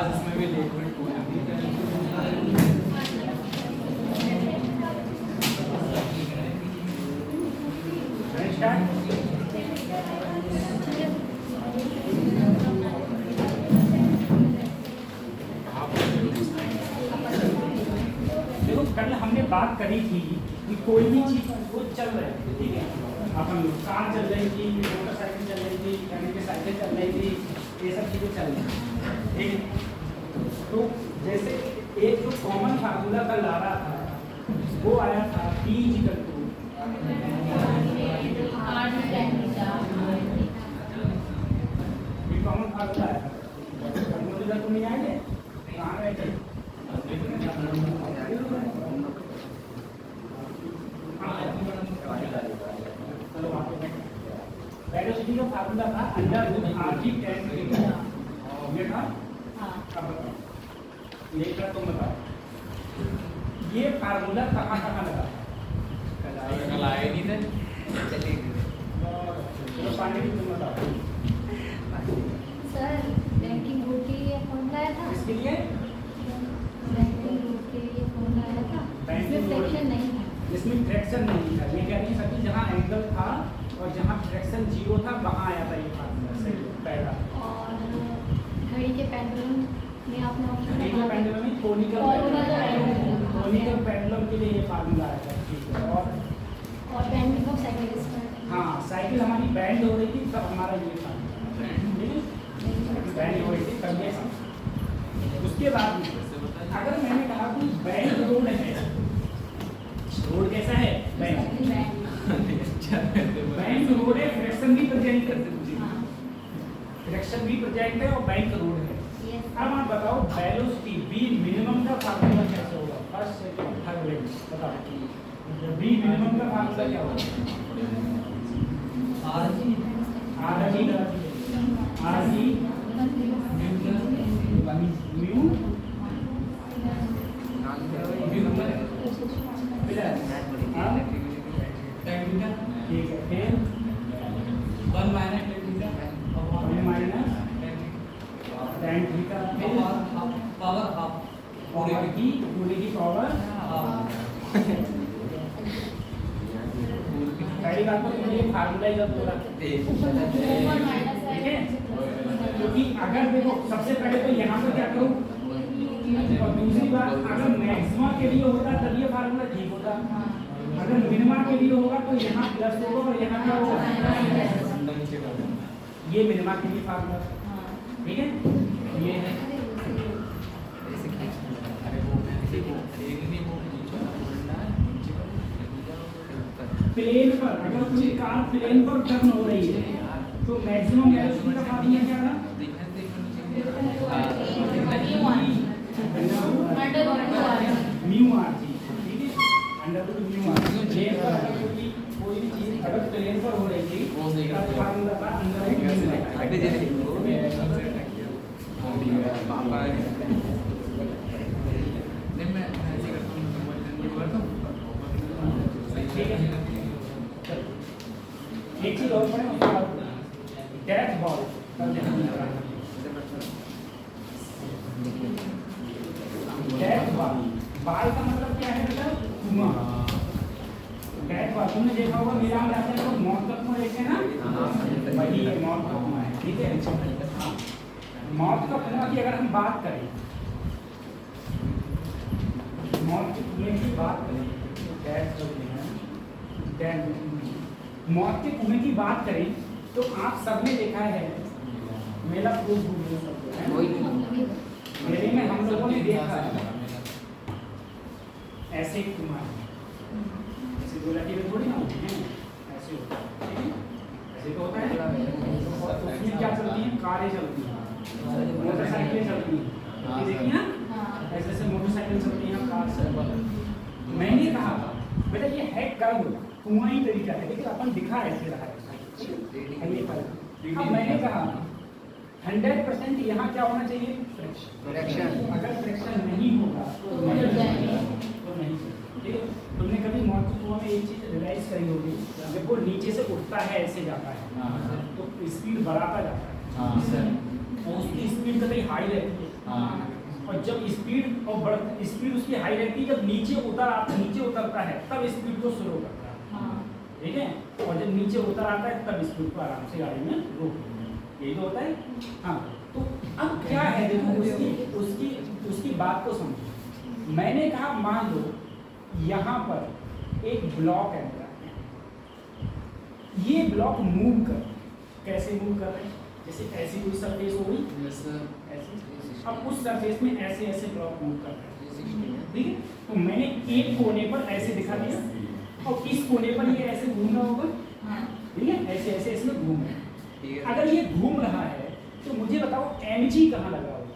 इसमें भी लिक्विड देखो कल हमने बात करी थी कि कोई भी चीज वो चल रही है, ठीक है, अपन कार चल रही थी, मोटरसाइकिल चल रही थी, कहीं की साइकिल चल रही थी, ये सब चीजें चल रही थी, ठीक है। तो जैसे एक जो कॉमन फार्मूला कल आ रहा था वो आया था P equal to common formula आया था, फार्मूला तो नहीं आए कहाँ गए थे? वेलोसिटी का फार्मूला था under root RG tan theta, ये था। अब बताओ लेकर तुम बताओ ये फार्मूला कहाँ कहाँ लगा? कल आए नहीं थे, चले चलो पानी भी तुम बताओ सर बैंकिंग रूट के लिए फोन लाया था, इसके लिए बैंकिंग रूट के लिए फोन लाया था, इसमें फ्रैक्शन नहीं था, इसमें फ्रैक्शन नहीं था। ये कह रही है जहाँ एंगल था और जहाँ फ्रैक्शन जीरो था वहाँ आया था ये फार्मूला से पहला। और घड़ी के पेंडुलम में आपने ऑप्शन घड़ी के पेंडुलम में कोनिकल पेंडुलम के लिए ये फार्मूला आया था, ठीक है। और बैंडिंग ऑफ साइकिल स्क्वायर, हाँ साइकिल हमारी बैंड हो रही थी तब हमारा ये फार्मूला, ठीक है, बैंड हो रही थी तब ये फार्मूला। उसके बाद में अगर मैंने कहा कि बैंड रोड है, रोड कैसा है? बैंड रोड है, फ्रैक्शन भी प्रेजेंट करते हैं, फ्रैक्शन भी प्रेजेंट है और बैंक रोड है। अब आप बताओ वेलोसिटी बी मिनिमम का फार्मूला कैसे होगा? फर्स्ट सेकंड थर्ड लेवल बताओ बी मिनिमम का फार्मूला क्या होगा? आरजी म्यू ठीक है, फिर 1 minus tan theta power half पूरे की पावर पहली बात तो मुझे फार्मूला ही गलत हो रहा है, ठीक है, क्योंकि अगर देखो सबसे पहले तो यहाँ पर क्या करूँ और दूसरी बात अगर मैक्सिमा के लिए होता तब ये फार्मूला ठीक होता, अगर मिनिमा के लिए होगा तो यहाँ प्लस होगा और यहाँ क्या होगा? ये मिनिमा के लिए फार्मूला, ठीक है, ये है। प्लेन पर अगर कोई कार प्लेन पर टर्न हो रही है तो मैक्सिमम वेलोसिटी का फार्मूला क्या था? म्यू आरजी, ठीक है, under root mu RG. Plane पर अगर कोई भी चीज अगर प्लेन पर हो रही थी तो फार्मूला था अंडर रूट एक चीज और पढ़े catch ball catch ball, ball का मतलब क्या है बेटा? कुआं। कैच बॉल तुमने देखा होगा मेरा हम जाते हैं तो मौत का कुआं देखते हैं ना, वही है मौत का कुआं है, ठीक है। मौत का कुआं की अगर हम बात करें, मौत के कुएं की बात करें तो कैच मौत के कुएं की बात करें तो आप सबने देखा है मेला मेले में हम लोगों ने देखा है ऐसे एक कुआं ऐसे दो लड़के में थोड़ी ना होते हैं, ऐसे होता है, ठीक है, ऐसे तो होता है। उसमें क्या चलती है? कारें चलती हैं, मोटरसाइकिलें चलती हैं, ये देखिए ना ऐसे ऐसे मोटरसाइकिल चलती हैं, कार चलती। मैंने कहा बेटा ये है कर्व कुआं ही तरीका है, लेकिन अपन दिखा ऐसे रहा है। अब मैंने कहा 100% यहाँ क्या होना चाहिए? फ्रैक्शन। अगर फ्रैक्शन नहीं होगा तो नहीं चलेगा। ठीक है, तुमने कभी महत्वपूर्ण में एक चीज रियलाइज करी होगी, जब वो नीचे से उठता है ऐसे जाता है तो स्पीड बढ़ाता जाता है और उसकी स्पीड कभी हाई रहती है और जब स्पीड उसकी हाई रहती है, जब नीचे उतरता है तब स्पीड को स्लो करता है। ठीक है, और जब नीचे उतर आता है तब स्पीड को आराम से गाड़ी में रोक, यही तो होता है। हाँ, तो अब क्या है देखो, उसकी बात को समझो। मैंने कहा मान लो यहाँ पर एक ब्लॉक है, ये ब्लॉक मूव कर, कैसे मूव कर रहे हैं? जैसे ऐसी कोई सरफेस हो गई, ऐसे, अब उस सरफेस में ऐसे ऐसे ब्लॉक मूव कर रहे हैं। ठीक है, तो मैंने एक कोने पर ऐसे दिखा दिया और इस कोने पर ये ऐसे घूम रहा होगा। ठीक है, ऐसे ऐसे इसमें घूम रहा है। अगर ये घूम रहा है तो मुझे बताओ mg कहाँ लगा होगा?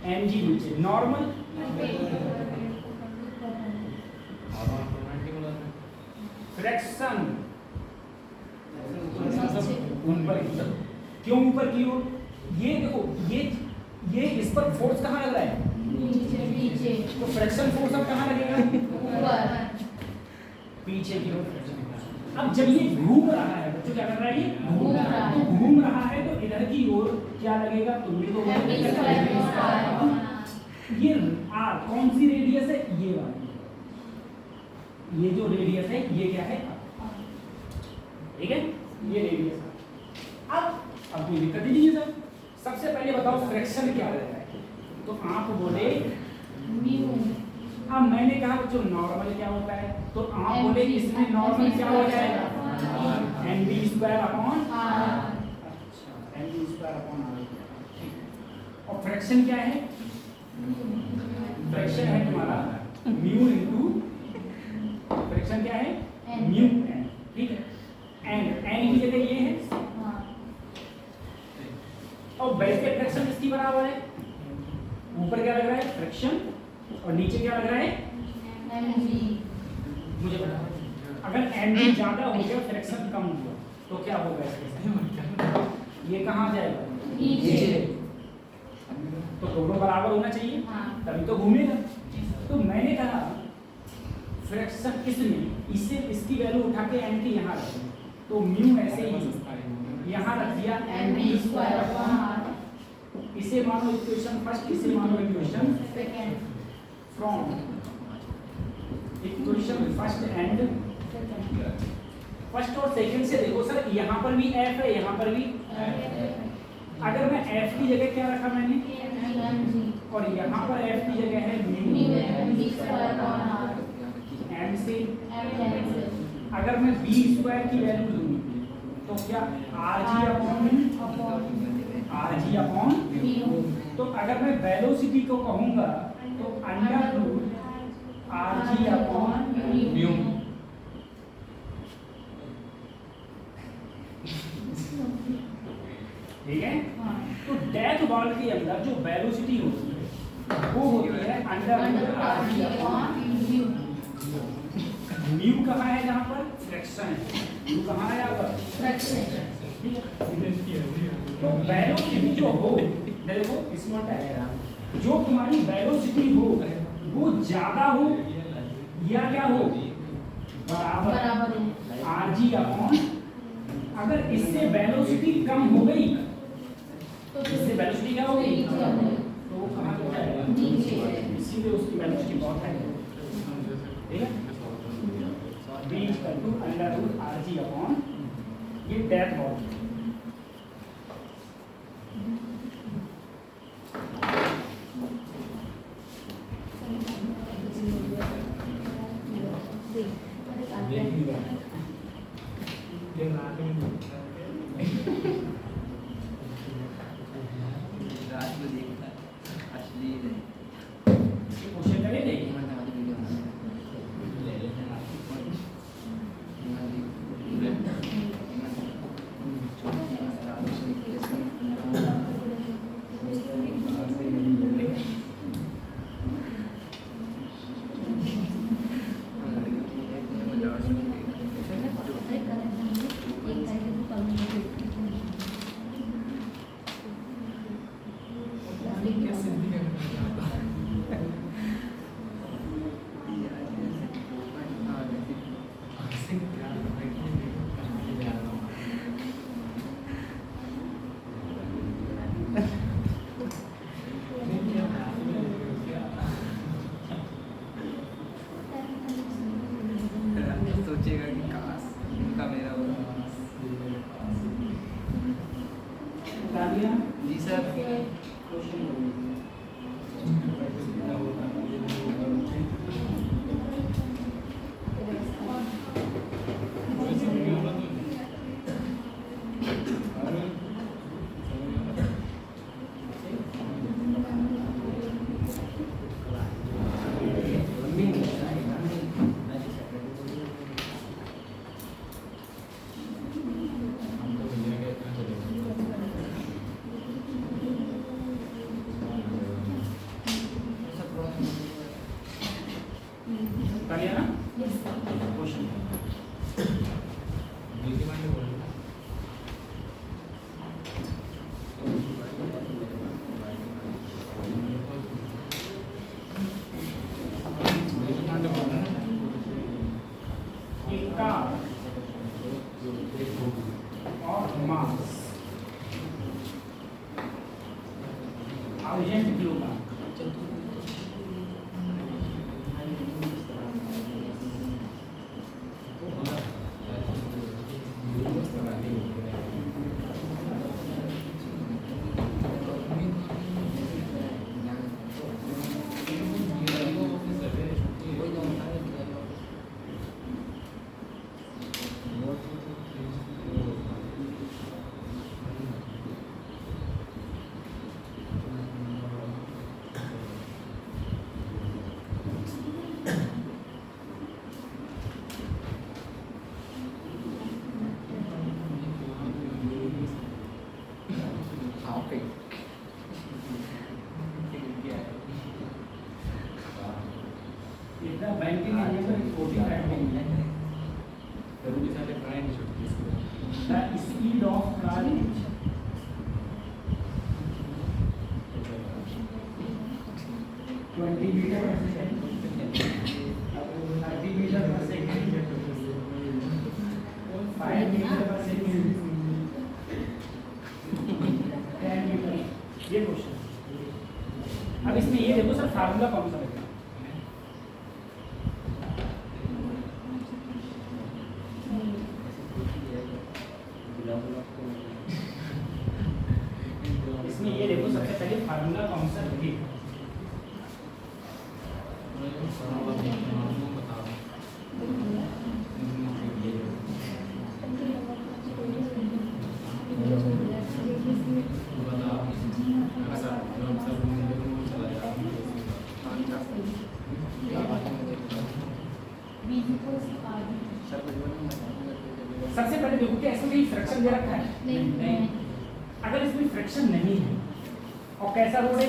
mg नीचे, नॉर्मल फ्रैक्शन ऊपर की, क्यों ऊपर की ओर? ये देखो, ये इस पर फोर्स कहाँ लग रहा है? नीचे। तो फ्रैक्शन फोर्स अब कहाँ लगेगा? ऊपर, पीछे की ओर। अब जब ये घूम रहा है, बच्चों क्या कर रहा है? ये घूम रहा है। तो घूम रहा है तो इधर की ओर क्या लगेगा? तुम भी तो ये आर कौन सी रेडियस है? ये वाली, ये जो रेडियस है ये क्या है? ठीक है, ये रेडियस है। अब कोई दिक्कत ही नहीं है सर। सबसे पहले बताओ फ्रैक्शन क्या रहता है? तो आप बोले म्यू। अब मैंने कहा बच्चों नॉर्मल क्या होता है? तो आप बोले इसमें नॉर्मल क्या हो जाएगा? mv² upon r। अच्छा, mv² अपॉन r। और फ्रैक्शन क्या है? फ्रैक्शन है तुम्हारा म्यू इनटू, फ्रैक्शन क्या है? Mu n। ठीक है, n की जगह ये है और वैसे फ्रैक्शन इसकी बराबर है। ऊपर क्या लग रहा है? फ्रैक्शन, और नीचे क्या लग रहा है? mg। मुझे पता है, अगर mg ज्यादा हो गया, फ्रैक्शन कम हुआ तो क्या होगा इसके साथ? ये कहाँ जाएगा? नीचे। तो दोनों बराबर होना चाहिए, तभी तो घूमेगा। तो मैंने कहा फ्रैक्शन इसमें इसकी वैल्यू उठा के n की यहाँ रख दी, तो म्यू ऐसे ही यहाँ रख दिया mv² अपॉन r। इसे मानो इक्वेशन फर्स्ट, इसे मानो equation second. From equation first and first और सेकंड से देखो सर, यहाँ पर भी f है, यहाँ पर भी। अगर मैं f की जगह क्या रखा मैंने? और यहाँ पर f की जगह है म्यू m से। अगर मैं b² की वैल्यू लूँ तो क्या? rg upon mu. तो अगर मैं वेलोसिटी को कहूँगा तो √rg अपॉन म्यू। ठीक है, तो डेथ बॉल के अंदर जो वेलोसिटी होती है वो होती है √rg अपॉन म्यू। म्यू कहाँ है? जहाँ पर फ्रैक्शन है। म्यू कहाँ है? यहाँ पर फ्रैक्शन। तो वेलोसिटी जो हो, देखो इसमें जो तुम्हारी वेलोसिटी हो वो ज्यादा हो या क्या हो? बराबर rg अपॉन। अगर इससे वेलोसिटी कम हो गई तो इससे वेलोसिटी क्या हो गई? तो वो कहाँ हो जाएगा? इसीलिए उसकी वेलोसिटी बहुत है। ठीक है, v = √rg अपॉन ये डेथ बॉल। क्वेश्चन करें नहीं? निकाल लिया जी सर। निकाल लिया ना क्वेश्चन एक कार और मास थाउजेंड किलोग्राम इतना बैंकिंग एरिया में 45 minute the speed of car is 20 meter per second 30 meter per second 5 meter per second 10 meter ये क्वेश्चन अब इसमें ये देखो सर फार्मूला कौन सा लगेगा इसमें ये देखो सबसे पहले फार्मूला कौन सा लगेगा सबसे पहले देखो कि इसमें कोई फ्रैक्शन दे रखा है नहीं अगर इसमें फ्रैक्शन नहीं है और कैसा रोड है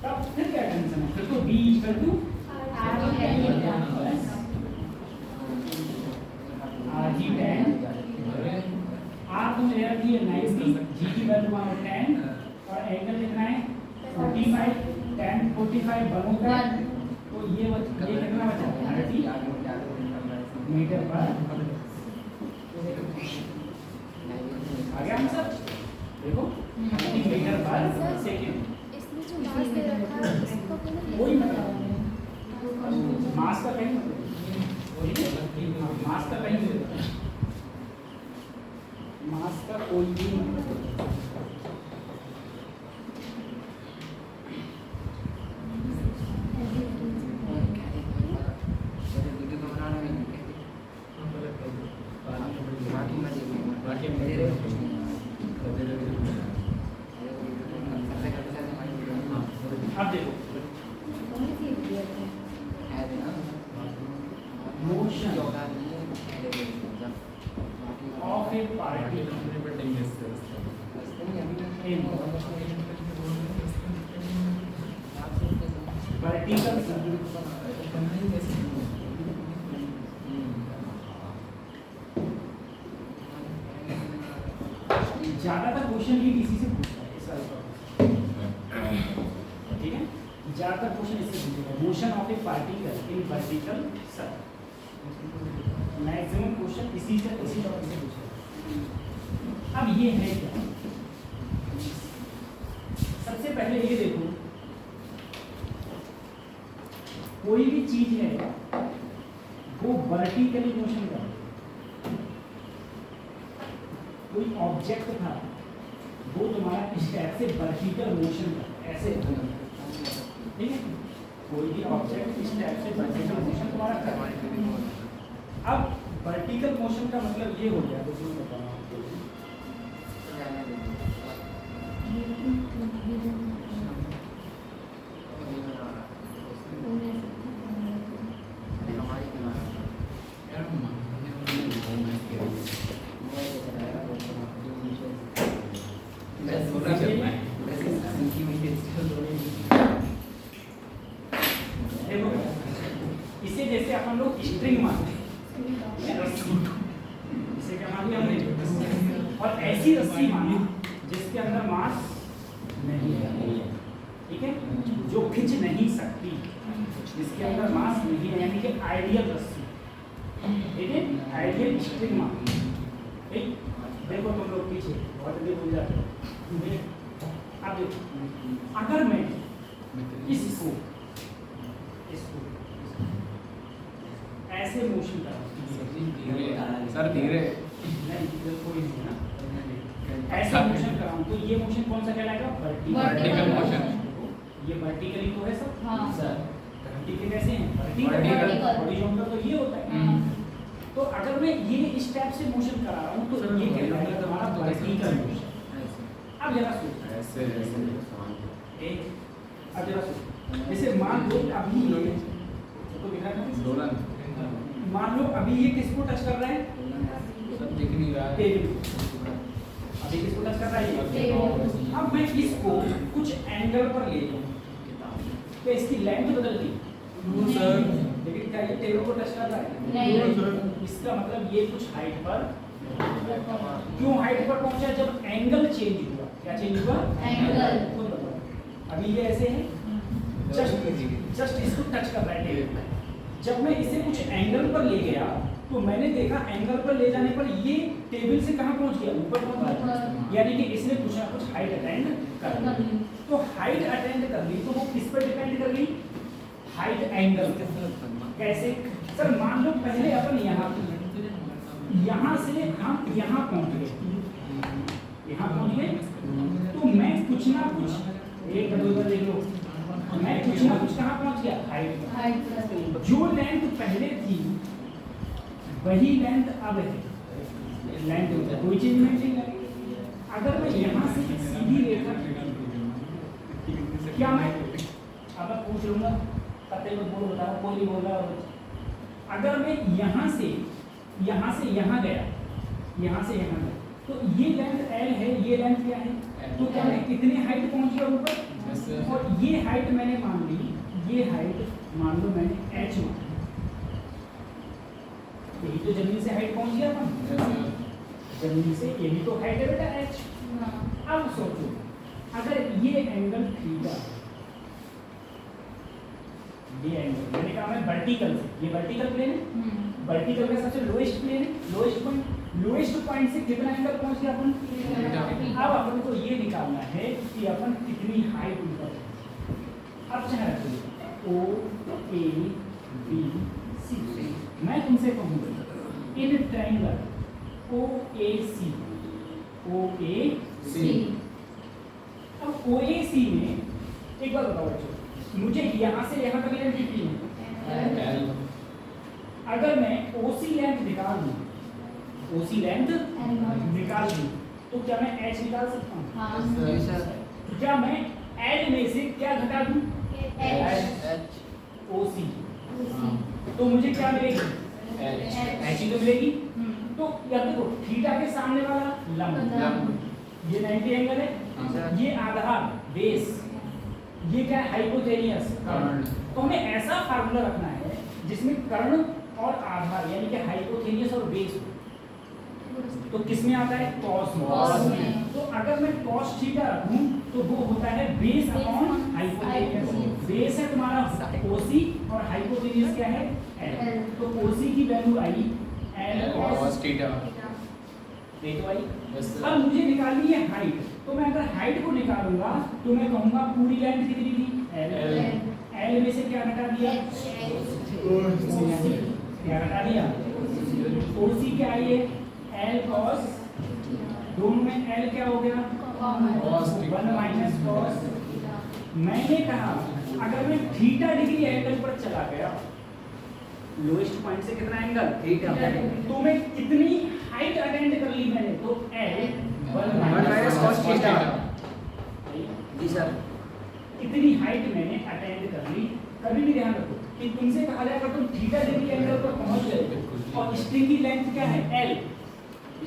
तब फिर क्या टेंशन है फिर तो b equal to rg tan r तो मेरे यार ये 90 g की वैल्यू है 10 और एंगल लिखना है 45 tan 45 बनूंगा तो ये कितना बचा 30 मीटर पर आ गया आंसर देखो 30 मीटर पर सेकंड इसमें जो मास दे रखा है उसको कोई मतलब मास का कहीं मतलब मास का कहीं नहीं मास का कोई भी मतलब अब देखो मोशन ऑफ ए पार्टिकल ज्यादातर क्वेश्चन ये किसी से पूछता है इस वाले ठीक है ज्यादातर क्वेश्चन इससे पूछेगा motion of A particle in vertical circle maximum question इसी टॉपिक से पूछेगा अब ये है क्या सबसे पहले ये देखो कोई भी चीज है वो वर्टिकली मोशन कर कोई ऑब्जेक्ट था वो तुम्हारा स्टेप से वर्टिकल मोशन ऐसे ठीक है, कोई भी ऑब्जेक्ट स्टेप से वर्टिकल मोशन तुम्हारा कर रहा है। अब वर्टिकल मोशन का मतलब ये हो गया, तो मैं बताऊँ आपको। देखो, इसे जैसे अपन लोग स्ट्रिंग मानते हैं, इसे क्या मान लिया हमने, और ऐसी रस्सी मानी जिसके अंदर मास नहीं है, ठीक है, जो खिंच नहीं सकती, जिसके अंदर मास नहीं है, यानी कि आइडियल रस्सी, ठीक है, आइडियल स्ट्रिंग मानी। ठीक, देखो तुम लोग पीछे बहुत जल्दी भूल जाते हो। अब देखो, अगर मैं इसको ऐसे मोशन कर सर धीरे नहीं, कोई नहीं है ना, ऐसा मोशन कराऊं तो ये मोशन कौन सा कहलाएगा? Vertical motion. ये वर्टिकली तो है सब। हाँ सर वर्टिकल कैसे हैं? Vertical। हॉरिजॉन्टल तो ये होता है। तो अगर मैं ये स्टेप से मोशन करा रहा हूँ तो ये कहलाएगा तुम्हारा वर्टिकल मोशन। अब जरा सोचो, ऐसे अब जरा सोचो, जैसे मान लो अभी ये तो दिख रहा है, दोलन मान लो अभी ये किसको टच कर रहा है? सब दिख नहीं रहा है। टेबल। अभी किसको टच कर रहा है? अब मैं इसको कुछ एंगल पर ले लूं तो इसकी लेंथ बदल गई, सर लेकिन क्या ये टेबल को टच कर रहा है? नहीं। इसका मतलब ये कुछ हाइट पर, क्यों हाइट पर पहुंचा? जब एंगल चेंज हुआ। क्या चेंज हुआ? एंगल। खुद बताओ। अभी ये ऐसे है, जस्ट इसको टच कर रहा है टेबल पर। जब मैं इसे कुछ एंगल पर ले गया तो मैंने देखा एंगल पर ले जाने पर ये टेबल से कहाँ पहुंच गया? ऊपर पहुंच गया, यानी कि इसने कुछ ना कुछ हाइट अटेंड कर ली। तो हाइट अटेंड कर ली तो वो किस पर डिपेंड कर गई? Height angle. कैसे? सर मान लो पहले अपन यहाँ से हम यहाँ पहुंच गए, यहाँ पहुंच गए तो मैं कुछ ना कुछ एक दो देख लो, मैं कुछ ना कुछ कहाँ पहुंच गया? हाइट। जो लेंथ पहले थी वही लेंथ अब है, लेंथ कोई चेंज नहीं है। अगर मैं यहाँ से एक सीधी रेखा, क्या मैं अब पूछ लूंगा, पते को बोल बता रहा, कोई नहीं बोल रहा। अगर मैं यहाँ से यहाँ गया, यहाँ से यहाँ गया, तो ये लेंथ L है, ये लेंथ क्या है? तो क्या मैं कितनी हाइट पहुंच गया ऊपर? और ये हाइट मैंने मान ली, ये हाइट मान लो मैंने h मान, यही तो जमीन से हाइट पहुंच गया अपन, जमीन से ये भी तो हाइट है बेटा h। अब सोचो अगर ये एंगल थीटा, ये एंगल मैंने कहा मैं वर्टिकल से, ये वर्टिकल प्लेन है, वर्टिकल का सबसे लोएस्ट प्लेन है, लोएस्ट पॉइंट से कितना एंगल पहुंच गया अपन? अब अपन को ये निकालना है कि अपन कितनी हाइट ऊपर है। अब चाहे O A B C, मैं तुमसे कहूँगा इन ट्रायंगल OAC, अब OAC में एक बार बताओ बच्चों, मुझे यहाँ से यहाँ तक लेंथ कितनी है? अगर मैं OC लेंथ निकाल दूँ, OC लेंथ निकाल दूँ तो क्या मैं H निकाल सकता हूँ? क्या मैं L में से क्या घटा दूँ? OC। तो मुझे क्या मिलेगी? H ही तो मिलेगी। तो याद देखो थीटा के सामने वाला लंब, ये 90 एंगल है, ये आधार बेस, ये क्या है? हाइपोटेनियस कर्ण। तो हमें ऐसा फार्मूला रखना है जिसमें कर्ण और आधार यानी कि हाइपोटेनियस और बेस, तो किसमें आता है? कॉस में। तो अगर मैं कॉस थीटा रखूं तो वो होता है बेस अपॉन हाइपोटेनियस। बेस है तुम्हारा OC और हाइपोटेनियस क्या है? L। तो OC की वैल्यू आई L cos थीटा। ये तो आई। अब मुझे निकालनी है हाइट, तो मैं अगर हाइट को निकालूंगा तो मैं कहूंगा पूरी लेंथ कितनी थी? L में से क्या घटा दिया? OC। क्या घटा दिया? OC क्या आई है? L cos दोनों में L क्या हो गया? Cos theta. 1 minus cos। मैंने कहा अगर मैं थीटा डिग्री एंगल पर चला गया, लोएस्ट पॉइंट से कितना एंगल? थीटा। तो मैं कितनी हाइट अटेंड कर ली मैंने? तो L 1 माइनस cos थीटा। जी सर। इतनी हाइट मैंने अटेंड कर ली। कभी भी ध्यान रखो कि तुमसे कहा जाएगा तुम थीटा डिग्री एंगल पर पहुंच गए और स्ट्रिंग की लेंथ क्या है? L।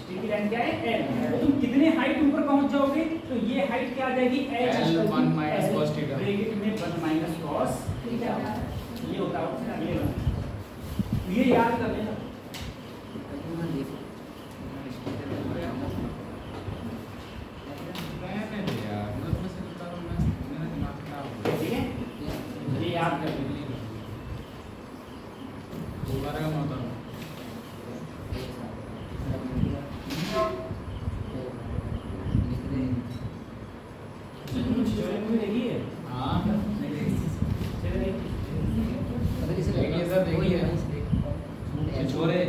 स्ट्रिंग की लेंथ क्या है? L। तो तुम कितने हाइट ऊपर पहुंच जाओगे? तो ये हाइट क्या आ जाएगी? L 1 minus cos theta. Bracket में 1 माइनस cos थीटा। ये होता है ऑप्शन अगले वाला। ये याद कर लेना। ठीक है? ये याद कर लेना। छोरे मूवी देखी है? चलो देखिए। छोरे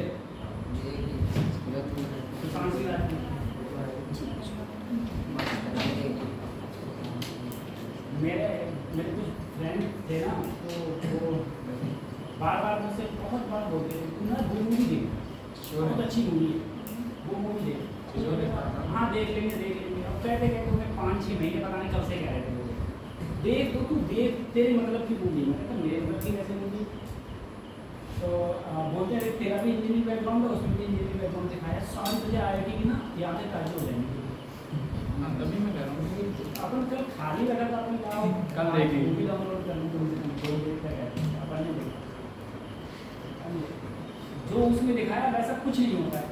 सुशांत सिंह राजपूत। मेरे कुछ फ्रेंड थे ना, तो वो बार बार मुझसे बहुत बार बोलते थे तुम ना वो मूवी देख, बहुत अच्छी मूवी है, वो मूवी देख। हाँ देख लेंगे। अब कहते तुम्हें 5-6 महीने पता नहीं कब से कह रहे थे वो देख तो तू देख, तेरे मतलब की मूवी। मैंने कहा मेरे मतलब की कैसे मूवी? तो बोलते हैं तेरा भी इंजीनियरिंग बैकग्राउंड है, उसमें भी इंजीनियरिंग बैकग्राउंड दिखाया। सारी तुझे IIT की ना यादें ताज़ा हो जाएंगी। तभी मैं कह रहा हूँ अपन कल खाली लगा था, अपन कल देखेंगे। मूवी डाउनलोड करने को अपन ने देखा। जो उसमें दिखाया वैसा कुछ नहीं होता है।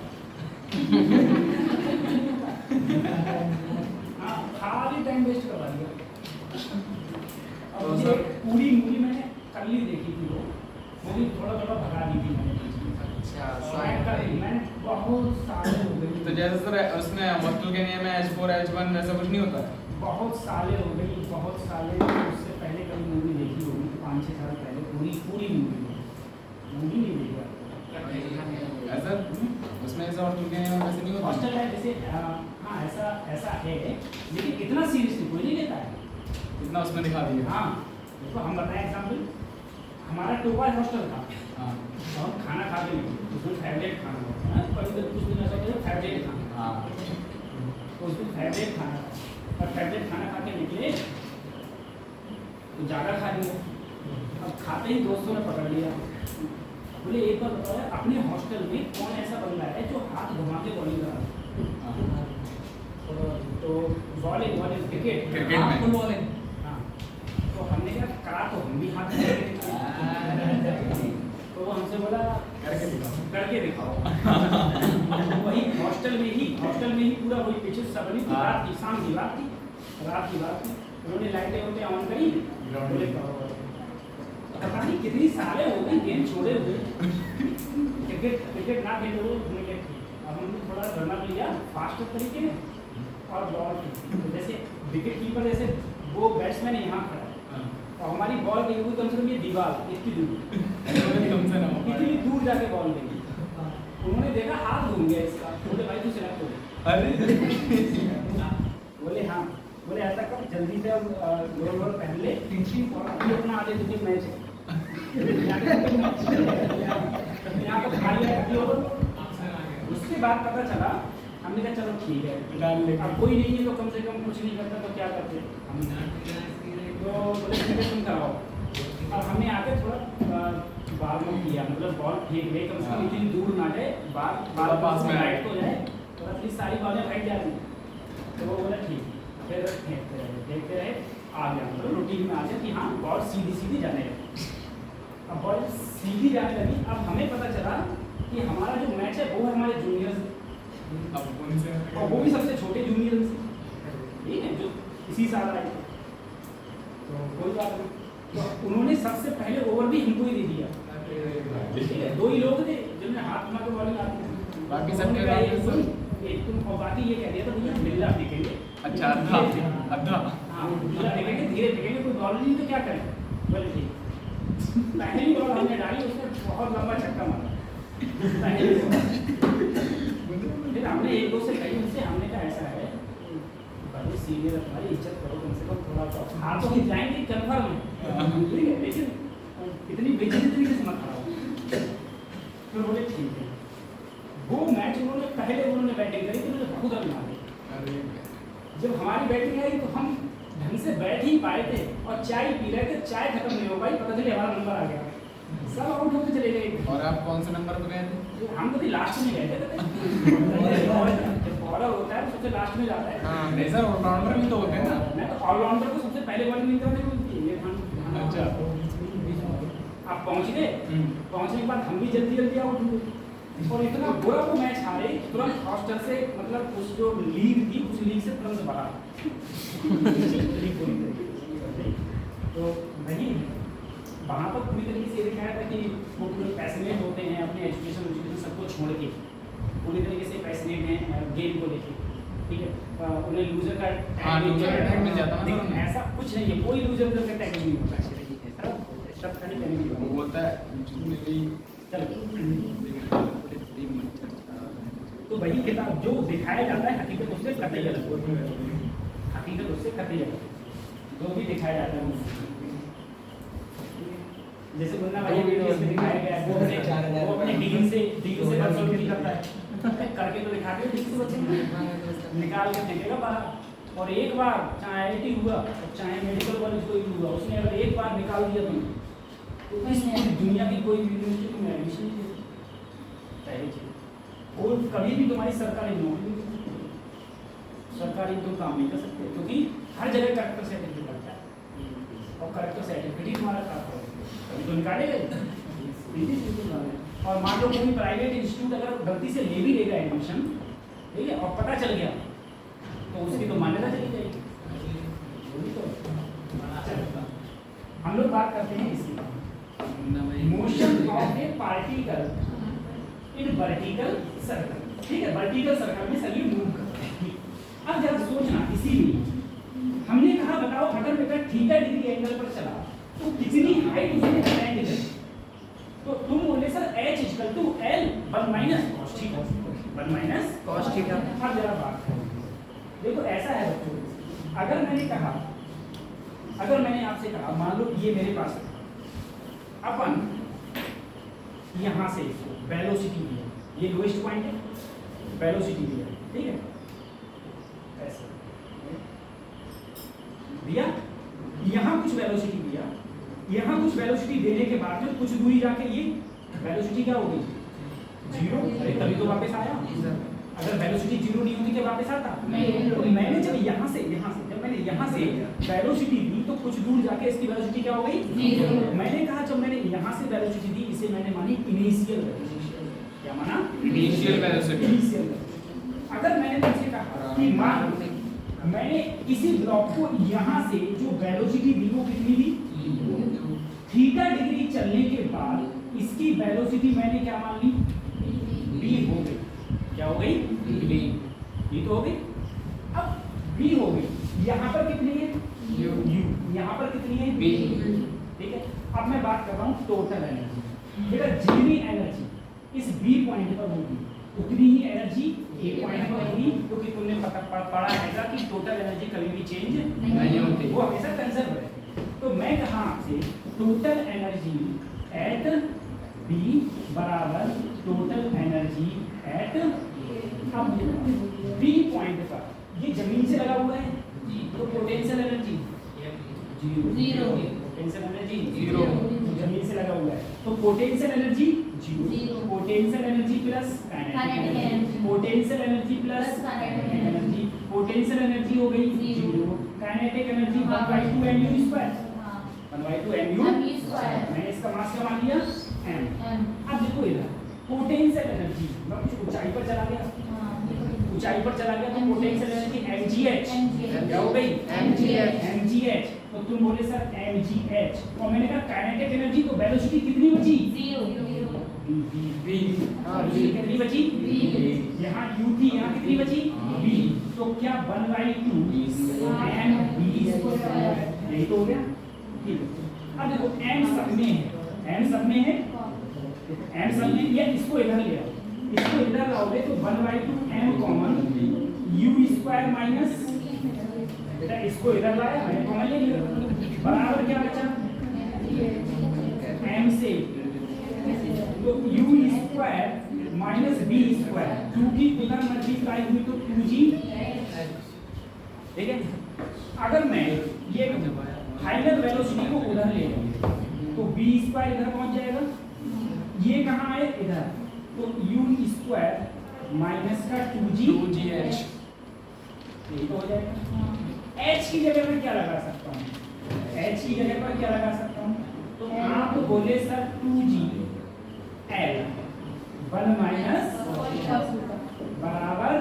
हाँ, खाली टाइम वेस्ट करवा दिया। अब तो मुझे सर- पूरी मूवी मैंने कल ही देखी थी, वो मूवी थोड़ा भगा दी थी मैंने बीच में। मैंने बहुत साले हो गई, तो जैसे सर उसमें हॉस्टल के नियम में H4 H1 ऐसा कुछ नहीं होता है? बहुत साले हो गई, बहुत साले। उससे पहले कभी मूवी देखी होगी 5-6 साल पहले, पूरी मूवी नहीं देखी ऐसा उसमें ऐसा हॉस्टल के नियम में वैसे नहीं होता? हॉस्टल है जैसे। हाँ ऐसा है, लेकिन इतना सीरियसली कोई नहीं लेता है। इतना उसमें दिखा दिया। हाँ देखो, हम बताएं एग्जाम्पल। हमारा टोपा हॉस्टल था हाँ और हम खाना खाते नहीं, उसमें फेवरेट खाना होता है। कभी कुछ दिन ऐसा होता है फेवरेट खाना, हाँ तो उसमें फेवरेट खाना था। और फेवरेट खाना खा के निकले तो ज़्यादा खा लिया। अब खाते ही दोस्तों ने पकड़ लिया, बोले एक बार बताया अपने हॉस्टल में कौन ऐसा बंदा है जो हाथ घुमा के बॉलिंग करा। तो बॉलिंग क्रिकेट क्रिकेट में बॉलिंग। हाँ, तो हमने क्या करा, तो हम भी हाथ घुमा के तो वो हमसे बोला करके दिखाओ। वही हॉस्टल में ही पूरा वही पीछे सब बनी थी। रात की शाम की बात थी, उन्होंने लाइटें ऑन करी, बोले पता नहीं कितनी सालें हो गई गेम छोड़े हुए। क्रिकेट ना खेले हुए क्रिकेट। अब हमने थोड़ा रन अप लिया फास्ट तरीके में और बॉल की। जैसे विकेट कीपर जैसे वो बैट्समैन यहाँ खड़ा है और हमारी बॉल गई हुई कम से कम ये दीवार इतनी दूर, इतनी दूर जाके बॉल गई। उन्होंने देखा हाथ घूम गया इसका, बोले भाई तू सिलेक्ट हो गया। अरे बोले हाँ, बोले ऐसा कर जल्दी से गोल पहन ले और अपना आगे तुझे मैच है यहाँ पर खा लिया। उसके बाद पता चला, हमने कहा चलो ठीक है डाल ले, अब कोई नहीं है तो कम से कम कुछ नहीं करता तो क्या करते हम। तो बोले ठीक है तुम कराओ। अब हमने आके थोड़ा बाल में किया, मतलब बॉल फेंक ले कम से कम इतनी दूर ना जाए, बाल पास में राइट हो जाए, और अपनी सारी बॉलें फेंक जा रही। तो वो बोला ठीक, फिर देखते रहे आ गया, मतलब रूटीन में आ गया कि हाँ बॉल सीधी जाने लगी। अब बॉल सीधी जाने लगी, अब हमें पता चला कि हमारा जो मैच है वो है हमारे जूनियर्स, अब उनसे और वो भी सबसे छोटे जूनियर्स, ठीक है, जो इसी साल आए। तो कोई बात नहीं, तो उन्होंने सबसे पहले ओवर भी हमको ही दे दिया। ठीक है, 2 ही लोग थे जिन्होंने हाथ मार के बॉलिंग आती थी, बाकी तो सब उन्होंने के कहा, नाम एक तुम और बाकी ये कह दिया था भैया बिल्ला फेंकेंगे। अच्छा अद्धा हाँ बिल्ला फेंकेंगे, धीरे फेंकेंगे, कोई बॉल नहीं तो क्या करें। बोले ठीक। पहली बॉल हमने डाली, उसने बहुत लंबा छक्का मारा पहली बॉल। फिर हमने एक दो से कही उनसे, हमने अरे सीनियर तुम्हारी इज्जत करो कम से कम थोड़ा तो हार तो हिल जाएंगे कंफर्म है ठीक है लेकिन इतनी बेइज्जती तरीके से मत कराओ। फिर बोले ठीक है। वो मैच उन्होंने बैटिंग करी तो मुझे बहुत रन मारे। जब हमारी बैटिंग आई तो हम ढंग से बैठ ही पाए थे और चाय पी रहे थे, चाय खत्म नहीं हो पाई, पता चले हमारा नंबर आ गया, सब आउट होते चले गए। और आप कौन से नंबर पे गए थे? हम तो लास्ट में गए थे। बॉलर होता है सबसे लास्ट में जाता है। हाँ नहीं सर, ऑलराउंडर भी तो होते हैं ना। मैं तो ऑलराउंडर को सबसे पहले बॉलिंग नहीं करने को ये ध्यान। अच्छा। आप पहुंच गए, पहुंचने के बाद हम भी जल्दी जल्दी आउट हुए और इतना बुरा वो मैच हारे, तुरंत हॉस्टल से मतलब उस जो लीग थी उस लीग से तुरंत बाहर। तो नहीं वहाँ पर पूरी तरीके से दिखाया था कि वो पूरे पैशनेट होते हैं अपने एजुकेशन सबको छोड़ के, पूरी तरीके से पैशनेट हैं गेम को लेके, ठीक है। उन्हें लूजर का टैग मिल जाता है लेकिन ऐसा कुछ नहीं है, कोई लूजर का टैग नहीं होता है, सब खाली पैनिक वो बोलता है तो वही किताब जो दिखाया जाता है हकीकत उससे कतई अलग होती है, हकीकत उससे कतई अलग जो भी दिखाया जाता है। जैसे मुन्ना भाई वीडियो में दिखाया गया है वो अपने डिग्री से बदसलूकी करता है करके तो दिखा के डिग्री से बच्चे निकाल के देखेगा बाहर। और एक बार चाहे IIT हुआ चाहे मेडिकल कॉलेज कोई हुआ, उसने अगर एक बार निकाल दिया तो इस दुनिया की कोई यूनिवर्सिटी में एडमिशन नहीं देती पहली चीज। और कभी भी तुम्हारी सरकारी नौकरी सरकारी तुम काम नहीं कर सकते क्योंकि हर जगह करेक्टर सर्टिफिकेट लगता है और करेक्टर सर्टिफिकेट ही तुम्हारा काम करो कभी तो निकालेगा। और मान लो कोई प्राइवेट इंस्टीट्यूट अगर गलती से ले भी लेगा एडमिशन, ठीक है, और पता चल गया तो उसकी तो मान्यता चली जाएगी। हम लोग बात करते हैं इसकी motion of A particle in vertical circle, ठीक है, वर्टिकल सर्कल में सभी मूव करते हैं। अब जरा सोचना, इसीलिए हमने कहा बताओ अगर बेटा थीटा डिग्री एंगल पर चला तो कितनी हाइट उसने अटेंड करी, तो तुम बोले sir h equal to l 1 minus cos theta 1 minus cos theta. अब जरा बात करो, देखो ऐसा है बच्चों, अगर मैंने आपसे कहा मान लो ये मेरे पास है, अपन यहाँ से वेलोसिटी दिया, ये लोएस्ट पॉइंट है, वेलोसिटी दिया, ठीक है, ऐसे दिया, यहाँ कुछ वेलोसिटी दिया, यहाँ कुछ वेलोसिटी देने के बाद में कुछ दूरी जाके ये वेलोसिटी क्या हो गई 0, अरे तभी तो वापस आया। अगर वेलोसिटी 0 नहीं होती क्या वापस आता? तो मैंने जब यहाँ से जब मैंने यहाँ से वेलोसिटी दी तो कुछ दूर जाके इसकी वेलोसिटी क्या हो गई 0। मैंने कहा जब मैंने यहाँ से वेलोसिटी दी इसे मैंने मानी इनिशियल वेलोसिटी। क्या माना? Initial velocity. अगर मैंने तुमसे कहा कि मान मैंने किसी ब्लॉक को यहाँ से जो वेलोसिटी दी वो कितनी दी थीटा डिग्री चलने के बाद इसकी वेलोसिटी मैंने क्या मान ली v हो गई। क्या हो गई? v तो हो गई। अब v हो गई, यहाँ पर कितनी है u, यहाँ पर कितनी है v, ठीक है। अब मैं बात कर रहा हूँ टोटल एनर्जी, बेटा जितनी एनर्जी इस b पॉइंट पर होगी उतनी ही एनर्जी a पॉइंट पर होगी, क्योंकि तुमने पढ़ा है कि टोटल एनर्जी कभी भी चेंज नहीं होती, वो हमेशा कंजर्व है। तो मैं कहा आपसे टोटल एनर्जी एट B बराबर टोटल एनर्जी एट अब B पॉइंट पर ये जमीन से लगा हुआ है तो पोटेंशियल एनर्जी 0, पोटेंशियल एनर्जी 0, जमीन से लगा हुआ है तो potential energy 0, potential energy plus kinetic energy, potential energy plus kinetic energy, potential energy हो गई 0, kinetic energy 1/2 mu square 1/2 mu square. मैंने इसका मास क्या मान लिया m। अब देखो इधर पोटेंशियल एनर्जी मैं कुछ ऊंचाई पर चला गया, ऊंचाई पर चला गया तो पोटेंशियल एनर्जी mgh क्या हो गई mgh। तो तुम बोले सर mgh और मैंने कहा काइनेटिक एनर्जी तो वेलोसिटी कितनी बची 0, कितनी बची यहाँ u थी, यहाँ कितनी बची v, तो क्या 1/2 mv², यही तो हो गया। अब देखो m सब में है m सब में ये इसको इधर ले आओ, इसको इधर लाओगे तो 1/2 m कॉमन u² माइनस बेटा इसको इधर लाया मैंने कॉमन ले लिया, बराबर क्या बचा m से तो u square minus b square, क्योंकि उधर मल्टीप्लाई हुई तो 2g, ठीक है। अगर मैं ये फाइनल वेलोसिटी को उधर ले लूं तो b स्क्वायर इधर पहुंच जाएगा, ये कहाँ है इधर, तो u स्क्वायर माइनस का 2gh यही तो हो जाएगा। h की जगह पर क्या लगा सकता हूँ, h की जगह पर क्या लगा सकता हूँ, तो आप बोले सर 2gl 1 माइनस बराबर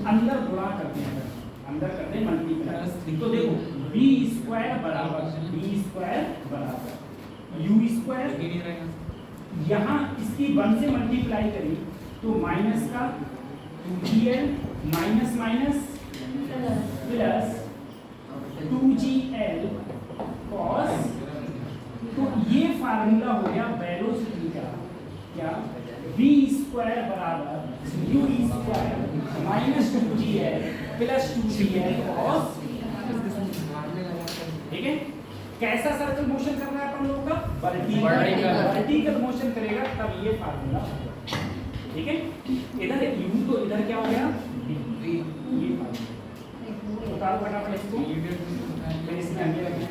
अंदर गुणा करते हैं, अंदर करते हैं मल्टीप्लाई, तो देखो b स्क्वायर बराबर u स्क्वायर, यहाँ इसकी 1 से मल्टीप्लाई करी तो माइनस का 2gl minus minus plus 2gl cos, तो ये फार्मूला हो गया वेलोसिटी का, क्या v स्क्वायर बराबर u square minus 2gl plus 2gl cos, ठीक है। कैसा सर्कल मोशन कर रहा है अपन लोग का, वर्टिकल मोशन करेगा तब ये फार्मूला होगा, ठीक है। इधर u तो इधर क्या हो गया v, ये फार्मूला उतारो फटाफट इसको, फिर इसमें आगे रखें,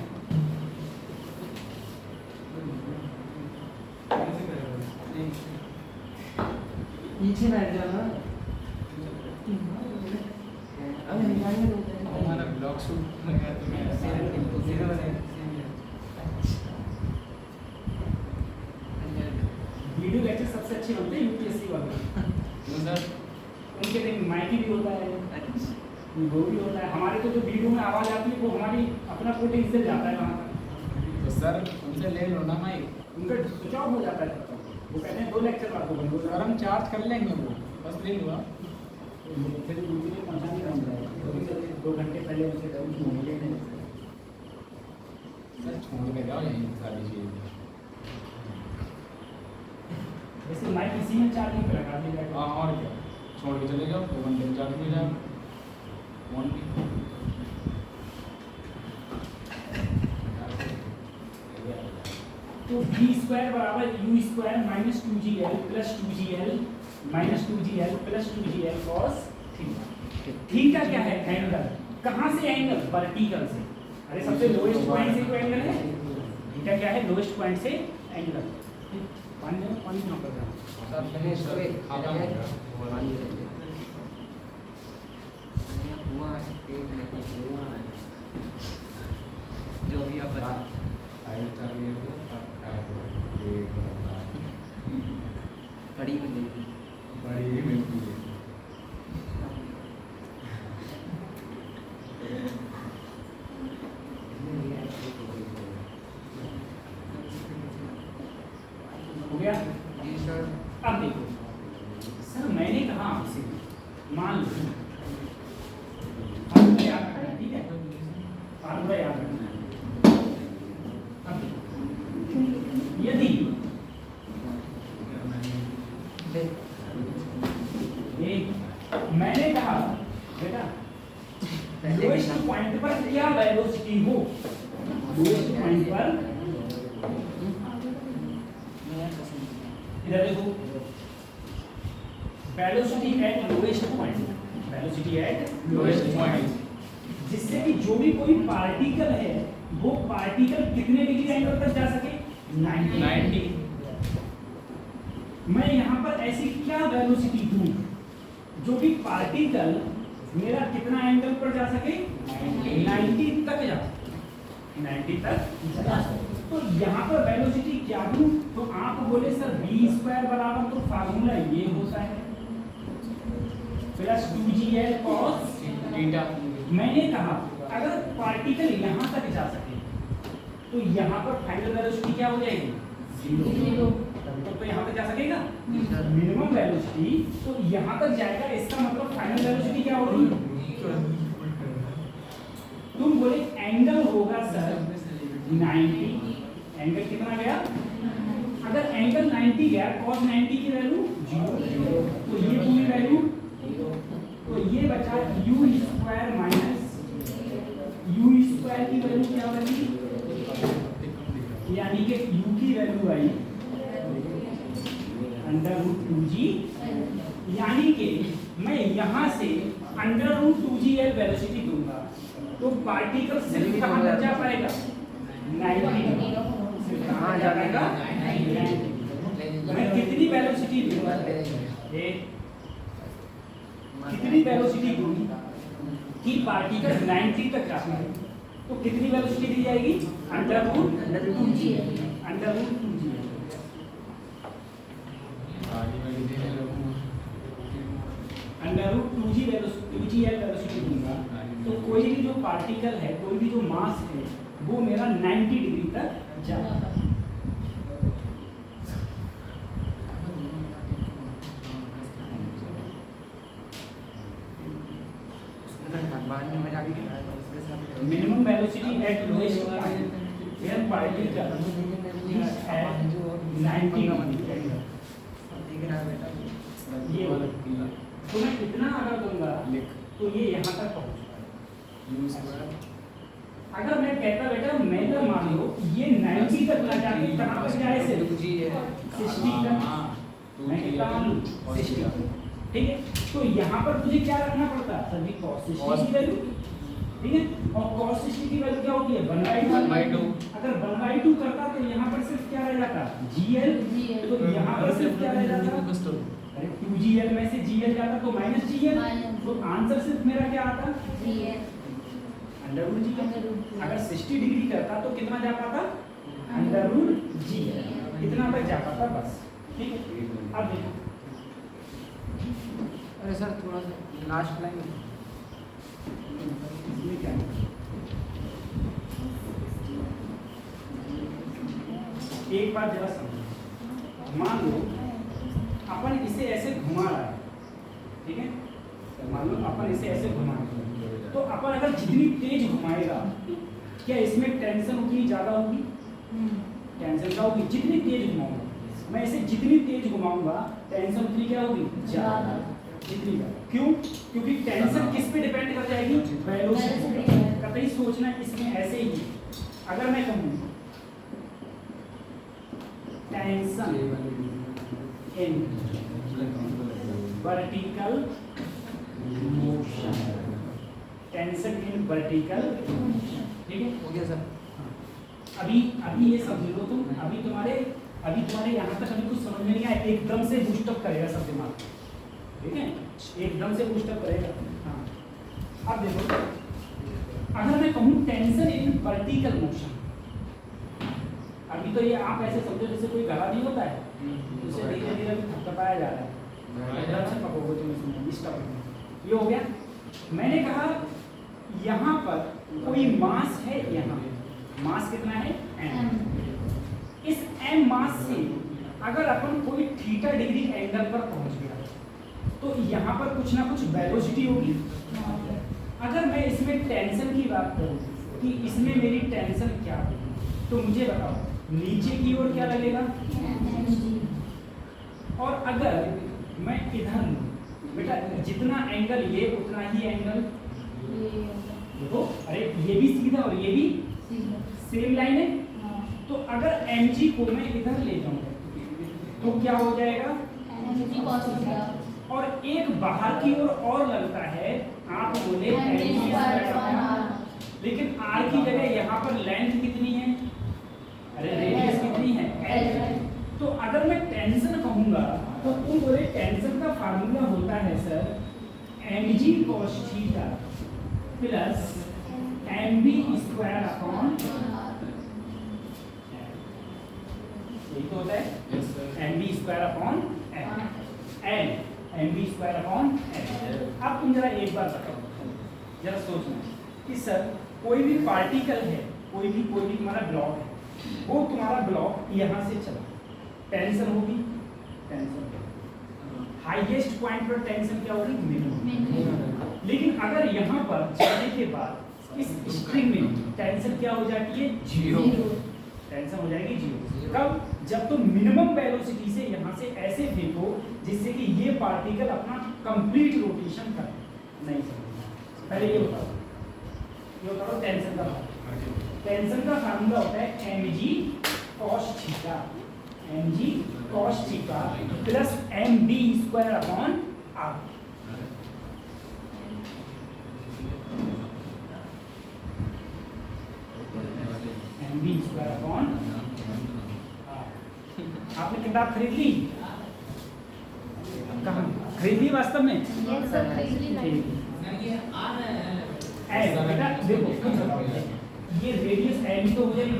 पीछे बैठ जाना। हमारा ब्लॉग शूट में गया तो मैं जीरो है वीडियो लेक्चर सबसे अच्छे होते हैं यूपीएससी वाले, सर। उनके दिन माइक भी होता है, वो भी होता है। हमारे तो जो वीडियो में आवाज आती है वो हमारी अपना पोटेंशियल जाता है वहाँ तक, तो सर उनसे ले लो ना माइक, उनका स्विच ऑफ हो जाता है, वो कहते हैं 2 लेक्चर बाद को बंद हो सर हम चार्ज कर लेंगे वो, बस ले लो आप। फिर दूसरे को पहुँचाने का होता है, 2 घंटे पहले उनसे मिले नहीं, सर छोड़ के जाओ यहीं सारी चीज़। वैसे माइक इसी में चार्जिंग पे लगा दिया हाँ और क्या, छोड़ के चले जाओ 2 घंटे में चार्ज हो जाए फोन भी। तो v स्क्वायर बराबर u square minus 2gl plus 2gl minus 2gl plus 2gl cos theta. Theta क्या है, एंगल, कहाँ से एंगल, वर्टिकल से, अरे सबसे लोएस्ट पॉइंट से तो एंगल है, थीटा क्या है लोएस्ट पॉइंट से एंगल। पानी ना कर रहा सर फिनिश करे खाता हूँ जो भी आप बता बड़ी मिलेगी, बड़ी ही मिलती है। हो गया। जी सर। अब देखो सर, मैंने कहा आपसे मान लो फार्मूला याद रखना, ठीक है, फार्मूला याद रखना है। अब यदि मैंने कहा बेटा लोएस्ट पॉइंट पर क्या वेलोसिटी हो, लोएस्ट पॉइंट पर, इधर देखो velocity at lowest point, velocity at lowest point, जिससे कि जो भी कोई पार्टिकल है वो पार्टिकल कितने डिग्री एंगल पर जा सके, 90। मैं यहाँ पर ऐसी क्या वेलोसिटी दूं जो कि पार्टिकल मेरा कितना एंगल पर जा सके, 90 तक जा सके, 90 तक जा सके। तो यहाँ पर वेलोसिटी क्या दूं, तो आप बोले सर v स्क्वायर बराबर, तो फार्मूला ये होता है प्लस 2gl cos थीटा। मैंने कहा अगर पार्टिकल यहाँ तक जा सके तो यहाँ पर फाइनल वेलोसिटी क्या हो जाएगी, 0। तो यहाँ तक जा सकेगा मिनिमम वेलोसिटी, तो यहाँ तक जाएगा, इसका मतलब फाइनल वेलोसिटी क्या होगी, तुम बोले एंगल होगा सर 90, एंगल कितना गया, अगर एंगल 90 गया cos 90 की वैल्यू 0, तो ये पूरी वैल्यू, तो ये बचा u स्क्वायर माइनस बनेगी, यानी कि u की वैल्यू आई √2g, यानी कि मैं यहाँ से √2gl वेलोसिटी दूंगा तो पार्टिकल सिर्फ कहाँ तक जा पाएगा? 90। कहाँ जा पाएगा? 90। मैं कितनी वेलोसिटी दूंगा? कितनी वेलोसिटी दूंगी कि पार्टिकल 90 तक जा पाए? तो कितनी वेलोसिटी दी जाएगी? √2g। √2g वेलोसिटी दूंगा तो कोई भी जो पार्टिकल है, कोई भी जो मास है, वो मेरा 90 डिग्री तक जाएगा। Minimum velocity at lowest point where particle is at 90 degree. ये तो मैं कितना अगर दूंगा तो ये यहाँ तक पहुँचेगा। अगर मैं कहता बेटा मैं तो मान लो ये 90 तक ना जाके कहाँ तक जाए से 60 तक, मैं कितना मान लूँ 60, ठीक है। तो यहाँ पर मुझे क्या रखना पड़ता है सर जी? cos 60 की वैल्यू, ठीक है। और cos 60 की वैल्यू क्या होती है? 1/2। अगर 1/2 करता तो यहाँ पर सिर्फ क्या रह जाता? GL। तो यहाँ पर सिर्फ क्या रह जाता? अरे 2GL में से GL जाता तो -GL, तो आंसर सिर्फ मेरा क्या आता? √GL। अगर 60 डिग्री करता तो कितना जा पाता? √GL, इतना तक जा पाता बस, ठीक है। अब देखो, अरे सर थोड़ा सा लास्ट लाइन ये क्या है? एक बात जरा समझो, मान लो अपन इसे ऐसे घुमा रहा है, ठीक है। मान लो अपन इसे ऐसे घुमा रहे हैं, तो अपन अगर जितनी तेज घुमाएगा क्या इसमें टेंशन उतनी ज्यादा होगी? टेंशन क्या होगी? जितनी तेज घुमाऊंगा मैं इसे, जितनी तेज घुमाऊंगा टेंशन उतनी क्या होगी? ज्यादा। जितनी ज्यादा। क्यों? क्योंकि टेंशन किस पे डिपेंड कर जाएगी? वेलोसिटी। कतई सोचना इसमें ऐसे ही, अगर मैं कहूँ tension in vertical motion, tension in vertical, ठीक है, हो गया सर। अभी ये समझ लो तुम, अभी तुम्हारे यहाँ तक अभी कुछ समझ में नहीं आया, एकदम से बूस्टअप करेगा सब दिमाग, ठीक है, एकदम से बूस्टअप करेगा। हाँ, अब देखो, अगर मैं कहूँ टेंशन इन वर्टिकल मोशन, अभी तो ये आप ऐसे समझो जैसे कोई गला नहीं होता है, उसे धीरे धीरे थपथपाया जा रहा है, ये हो गया। मैंने कहा यहाँ पर कोई मास है, यहाँ मास कितना है? m। इस m मास से अगर अपन कोई थीटा डिग्री एंगल पर पहुंच गया तो यहाँ पर कुछ ना कुछ वेलोसिटी होगी। अगर मैं इसमें टेंशन की बात करूँ कि इसमें मेरी टेंशन क्या होगी, तो मुझे बताओ नीचे की ओर क्या लगेगा? और अगर मैं इधर लूँ बेटा, जितना एंगल ये उतना ही एंगल, देखो, अरे ये भी सीधा और ये भी सेम लाइन है, तो अगर mg को मैं इधर ले जाऊंगा तो क्या हो जाएगा? और एक बाहर की ओर और लगता है, आप बोले mg², लेकिन r की जगह यहाँ पर लेंथ कितनी है? अरे रेडियस कितनी है? l। तो अगर मैं टेंशन कहूंगा तो तुम बोले टेंशन का फार्मूला होता है sir mg cos theta plus mv², यही तो होता है mv²/l, mv²/l। अब तुम जरा एक बार बताओ, जरा सोचना कि सर कोई भी पार्टिकल है, कोई भी तुम्हारा ब्लॉक है, वो तुम्हारा ब्लॉक यहाँ से चला, टेंशन होगी, टेंशन हाईएस्ट पॉइंट पर टेंशन क्या होगी? मिनिमम। लेकिन अगर यहाँ पर जाने के बाद इस स्ट्रिंग में टेंशन क्या हो जाती है? जीरो। टेंशन हो जाएगी जीरो। कब? जब तुम मिनिमम वेलोसिटी से यहाँ से ऐसे फेंको जिससे कि ये पार्टिकल अपना कंप्लीट रोटेशन करे। नहीं समझ, पहले ये बताओ टेंशन का टेंशन का फार्मूला होता है mg cos theta, mg cos theta plus mb square upon r। mb square upon r। आपने किताब खरीद ली? कहाँ खरीद ली वास्तव में? ये सब खरीद ली ना। बेटा देखो ये रेडियस एल तो हो जाएगी,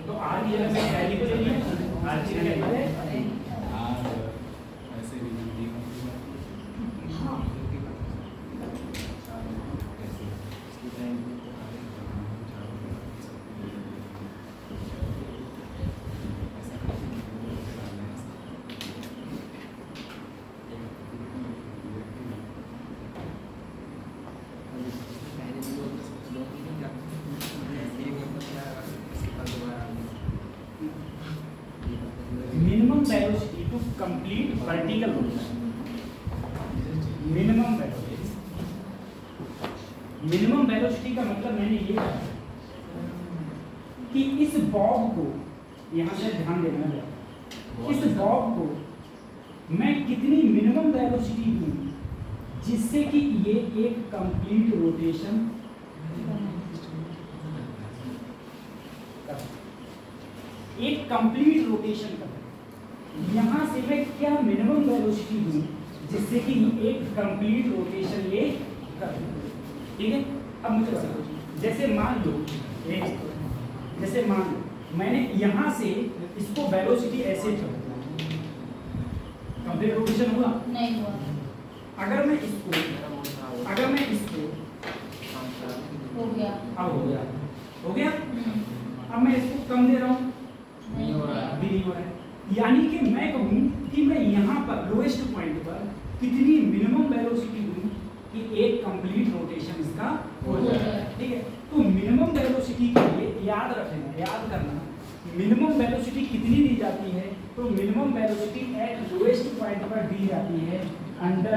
तो आर की जगह से एल को ले लिया, आर की जगह है ऐसे भी the minimum velocity to complete vertical rotation. Minimum velocity का मतलब मैंने ये कहा कि इस बॉब को, यहाँ से ध्यान देना है, इस बॉब को मैं कितनी मिनिमम वेलोसिटी दूं जिससे कि ये एक कंप्लीट रोटेशन, एक कंप्लीट रोटेशन कर, यहाँ से मैं क्या मिनिमम वेलोसिटी दूं जिससे कि एक कंप्लीट रोटेशन ये कर, ठीक है। अब मुझे बताओ, जैसे मान लो मैंने यहाँ से इसको वेलोसिटी ऐसे छोड़ा, कंप्लीट रोटेशन हुआ? नहीं हुआ। अगर मैं इसको हो गया। अब हो गया। अब मैं इसको कम दे रहा हूँ, नहीं हो रहा। अभी नहीं हो रहा है। यानी कि मैं कहूँ कि मैं यहाँ पर लोएस्ट पॉइंट पर कितनी मिनिमम वेलोसिटी दूँ कि एक कंप्लीट रोटेशन इसका हो जाए, ठीक है। तो मिनिमम वेलोसिटी के लिए याद करना मिनिमम वेलोसिटी कितनी दी जाती है? तो minimum velocity at lowest point पर दी जाती है अंडर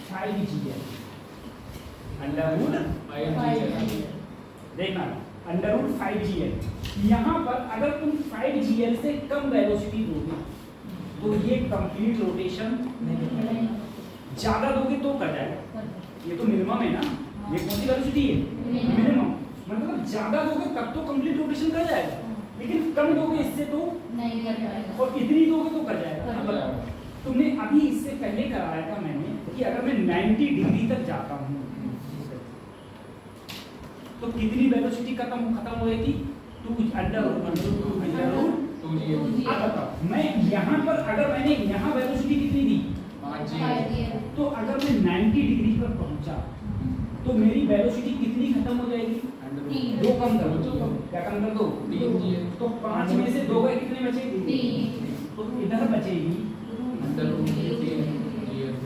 5gl, देखना अंडर 5gl। यहाँ पर अगर तुम 5gl से कम वेलोसिटी दोगे तो ये कंप्लीट रोटेशन नहीं, ज्यादा दोगे तो कर जाएगा। ये तो मिनिमम है ना, ये कौन सी वेलोसिटी है? मिनिमम। मतलब ज्यादा दोगे तब तो कंप्लीट रोटेशन कर जाएगा, लेकिन कम दोगे इससे तो नहीं कर पाएगा। और इतनी दोगे तो कर जाएगा। अब तुमने अभी इससे पहले कराया था मैंने कि अगर मैं 90 डिग्री तक जाता हूँ तो कितनी वेलोसिटी खत्म हो जाएगी? 2 अंडर रूट। अब बताओ मैं यहाँ पर अगर मैंने यहाँ वेलोसिटी कितनी दी? 5 तो अगर मैं 90 डिग्री पर पहुँचा तो मेरी वेलोसिटी कितनी खत्म हो जाएगी? 2 कम कर दो। क्या कम कर दो? तो 5 में से 2 गए, कितने बचेगी? 3। तो इधर बचेगी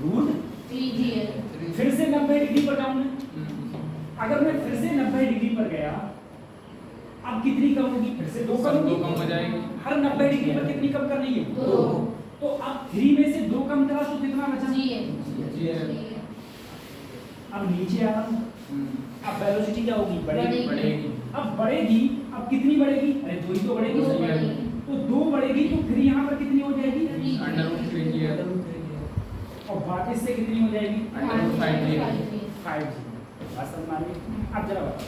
रूट। फिर से 90 डिग्री पर जाऊँ मैं, अगर मैं फिर से 90 डिग्री पर गया अब कितनी कम होगी? फिर से 2 कम हो जाएगी। हर 90 डिग्री पर कितनी कम करनी है? 2। तो अब 3 में से 2 कम करा तो कितना बचा? अब नीचे आ रहा हूँ, अब वेलोसिटी क्या होगी? बढ़ेगी। अब बढ़ेगी, अब कितनी बढ़ेगी? अरे 2 ही तो बढ़ेगी। तो 2 बढ़ेगी तो फिर यहाँ पर कितनी हो जाएगी? और वापस से कितनी हो जाएगी? 5g। बात समझ में आ रही है? अब जरा बताओ,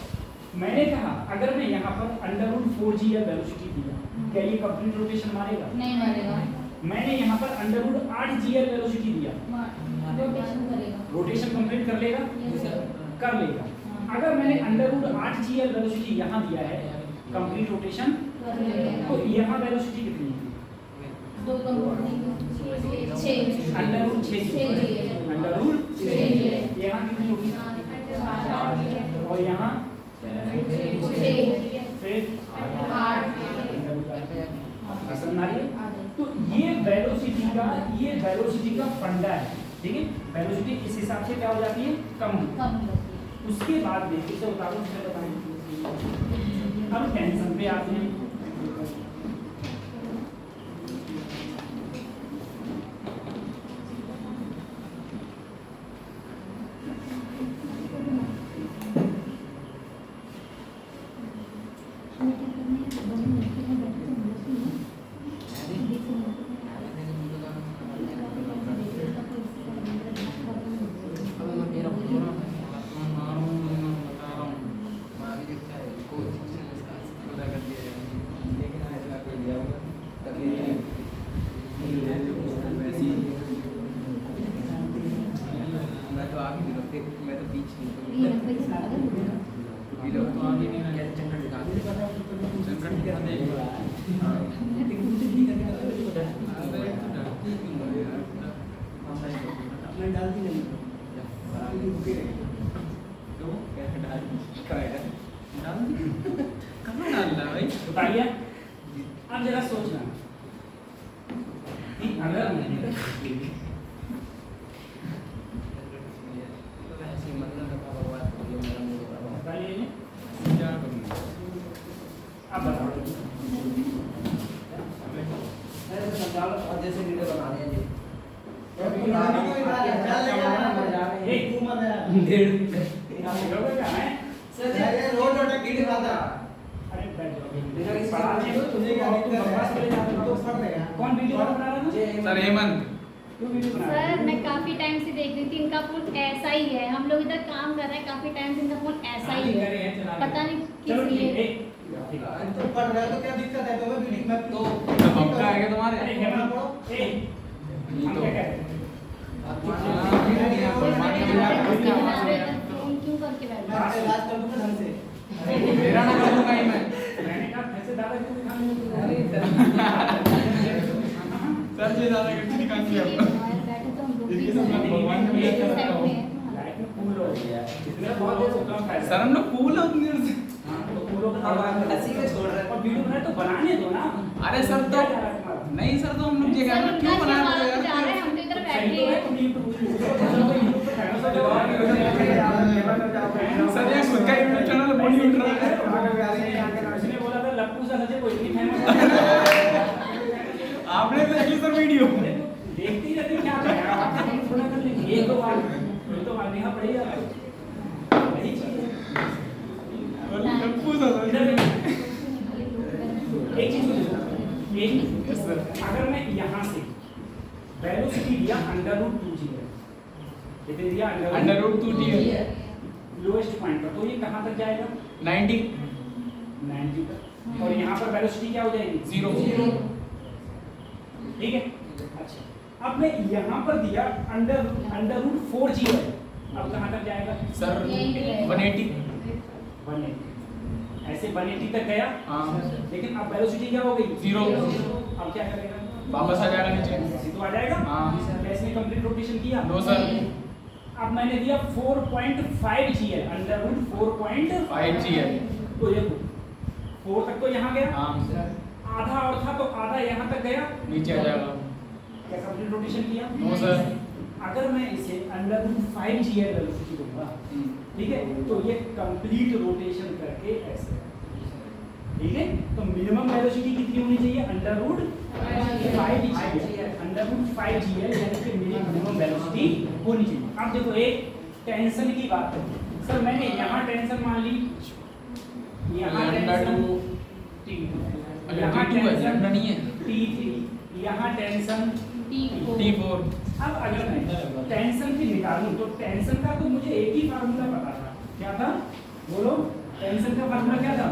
मैंने कहा अगर मैं यहाँ पर अंडर रूट 4gl वेलोसिटी दिया, क्या ये कंप्लीट रोटेशन मारेगा? नहीं मारेगा। मैंने यहाँ पर अंडर रूट 8gl वेलोसिटी दिया, रोटेशन करेगा। रोटेशन कंप्लीट कर लेगा? Yes, sir। कर लेगा। अगर मैंने अंडर रूट 8gl वेलोसिटी यहाँ दिया है कंप्लीट रोटेशन, कर लेगा। तो यहाँ वेलोसिटी कितनी है? 2 कम होगी। 6 अंडर रूट 6 अंडर रूट 6 यहाँ कितनी होगी? और यहाँ फिर 8। पसंद आ रही है? तो ये वेलोसिटी का फंडा है, ठीक है। वेलोसिटी इस हिसाब से क्या हो जाती है? कम। उसके बाद देखिए तो उतारो से बताएं। अब टेंशन पे आते हैं। आगे गिरो फिर मैं तो पीछे ये हूँ नब्बे के साथ अगर गिरो तो आगे नहीं ना क्या चक्कर दिखा दे चक्कर दिखा दे मैं डालती नहीं कहाँ डालना है भाई? बताइए अब जरा सोचना कि अगर मैंने ऐसे मतलब रखा भगवान ये मेरा मुंह बड़ा बताइए ये, क्या करूँगा? अब बताओ और जैसे वीडियो बना दिया जी वीडियो क्या है अरे बैठ जाओ पढ़ाने को तुझे क्या तुम बकवास करे जाते हो कौन वीडियो बना रहा था सर हेमंत क्यों वीडियो बना रहा सर मैं काफी टाइम से देख रही थी इनका फोन ऐसा ही है हम लोग इधर काम कर रहे हैं काफी टाइम से इनका फोन ऐसा ही है पता नहीं चलो किस ठीक लिए है तो पंखा है क्या तुम्हारे? अरे हेमंत ए नहीं हम तो क्या कह रहे हैं फोन क्यों करके बैठ मेरा ना करूँगा ही मैं। मैंने कहा पैसे दादा क्यों दिखाने में सर जी ज़्यादा करके दिखाएंगे आपको। बैठे तो हम लोग भी इनके साथ भगवान का भी एक ऐसा साइड हो। में हैं। लाइफ में कूल हो गया इसमें बहुत देर से कम फायदा सर हम लोग कूल हैं उतनी देर से। हाँ, तो कूलों का अब आप हंसी में छोड़ रहे हैं। और वीडियो बनाए तो बनाने दो ना अरे सर तो क्या जा रहा है तुम्हारा? नहीं सर तो हम लोग ये कह रहे हैं क्यों सर, बना उनका रहे क्या जा रहा है हैं? हम तो इधर सही बैठे तो है हैं तुम YouTube पे फेमस हो जाओ सर ये खुद का यूट्यूब चैनल बोल नहीं उठ रहा है। उसने बोला था लप्पू सा सचे कोई नहीं फेमस आपने देख ली सर वीडियो? देखती रहती क्या कर रहा है थोड़ा कर लेंगे ये तो बात देखना पड़ेगा यही चीज है लप्पू सा सर। इधर देखो। एक चीज मुझे Yes, sir. अगर मैं यहाँ से वेलोसिटी दिया √2g है कितने दिया √2t है। लोएस्ट पॉइंट पर तो ये कहाँ तक जाएगा 90 90 तक और यहाँ पर वेलोसिटी क्या हो जाएगी 0 ठीक है अच्छा अब मैं यहाँ पर दिया √4g है अब कहाँ तक जाएगा सर 180 180 ऐसे 180 तक गया हाँ लेकिन अब वेलोसिटी क्या हो गई 0 अब क्या करेगा वापस आ जाएगा नीचे। ऐसे तो आ जाएगा हाँ। कैसे कंप्लीट रोटेशन किया नो सर अब मैंने दिया 4.5g है √4.5 5G है। तो देखो 4 तक तो यहाँ गया हाँ आधा और था तो आधा यहाँ तक गया नीचे आ जाएगा। क्या कंप्लीट रोटेशन किया नो सर अगर मैं इसे √5g है वेलोसिटी दूंगा ठीक है तो ये कंप्लीट रोटेशन करके ऐसे ठीक है तो मिनिमम वेलोसिटी कितनी होनी चाहिए √5g है यानी कि मिनिमम वेलोसिटी होनी चाहिए अब देखो एक टेंशन की बात है सर मैंने यहाँ टेंशन मान ली यहाँ टेंशन यहाँ टेंशन नहीं है T3 यहाँ टेंशन T4 अब अगर मैं टेंशन की निकालूं तो टेंशन का तो मुझे एक ही फार्मूला पता था क्या था बोलो टेंशन का फार्मूला क्या था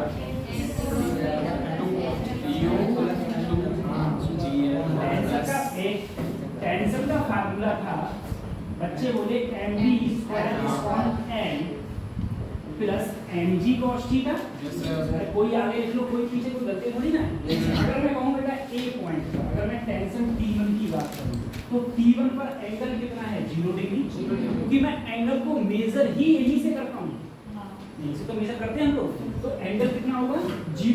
टेंशन का फार्मूला था बच्चे बोले mv² plus mg cos theta कोई आगे लिख लो कोई पीछे कोई गलती थोड़ी ना अगर मैं कहूं बेटा ए पॉइंट पर अगर मैं टेंशन T1 की बात करूं तो T1 पर एंगल कितना है 0 डिग्री क्योंकि मैं एंगल को मेजर ही यहीं से करता हूं यहीं से तो मेजर करते हैं हम लोग तो एंगल कितना होगा 0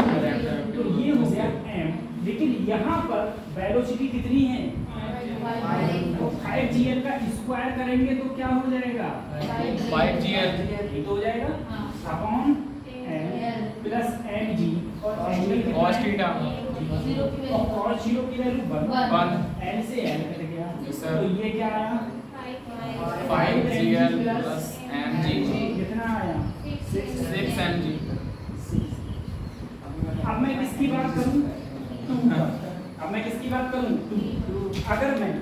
तो ये हो गया m लेकिन यहाँ पर वेलोसिटी कितनी है तो 5gl का स्क्वायर करेंगे तो क्या हो जाएगा 5GL ये तो हो जाएगा अपॉन प्लस mg और एंगल cos थीटा और cos 0 की वैल्यू 1 n से n कट गया Yes, sir. तो ये क्या आया 5GL plus mg कितना आया 6mg। अब मैं किसकी बात करूं 2 अब मैं किसकी बात करूं 2 अगर मैं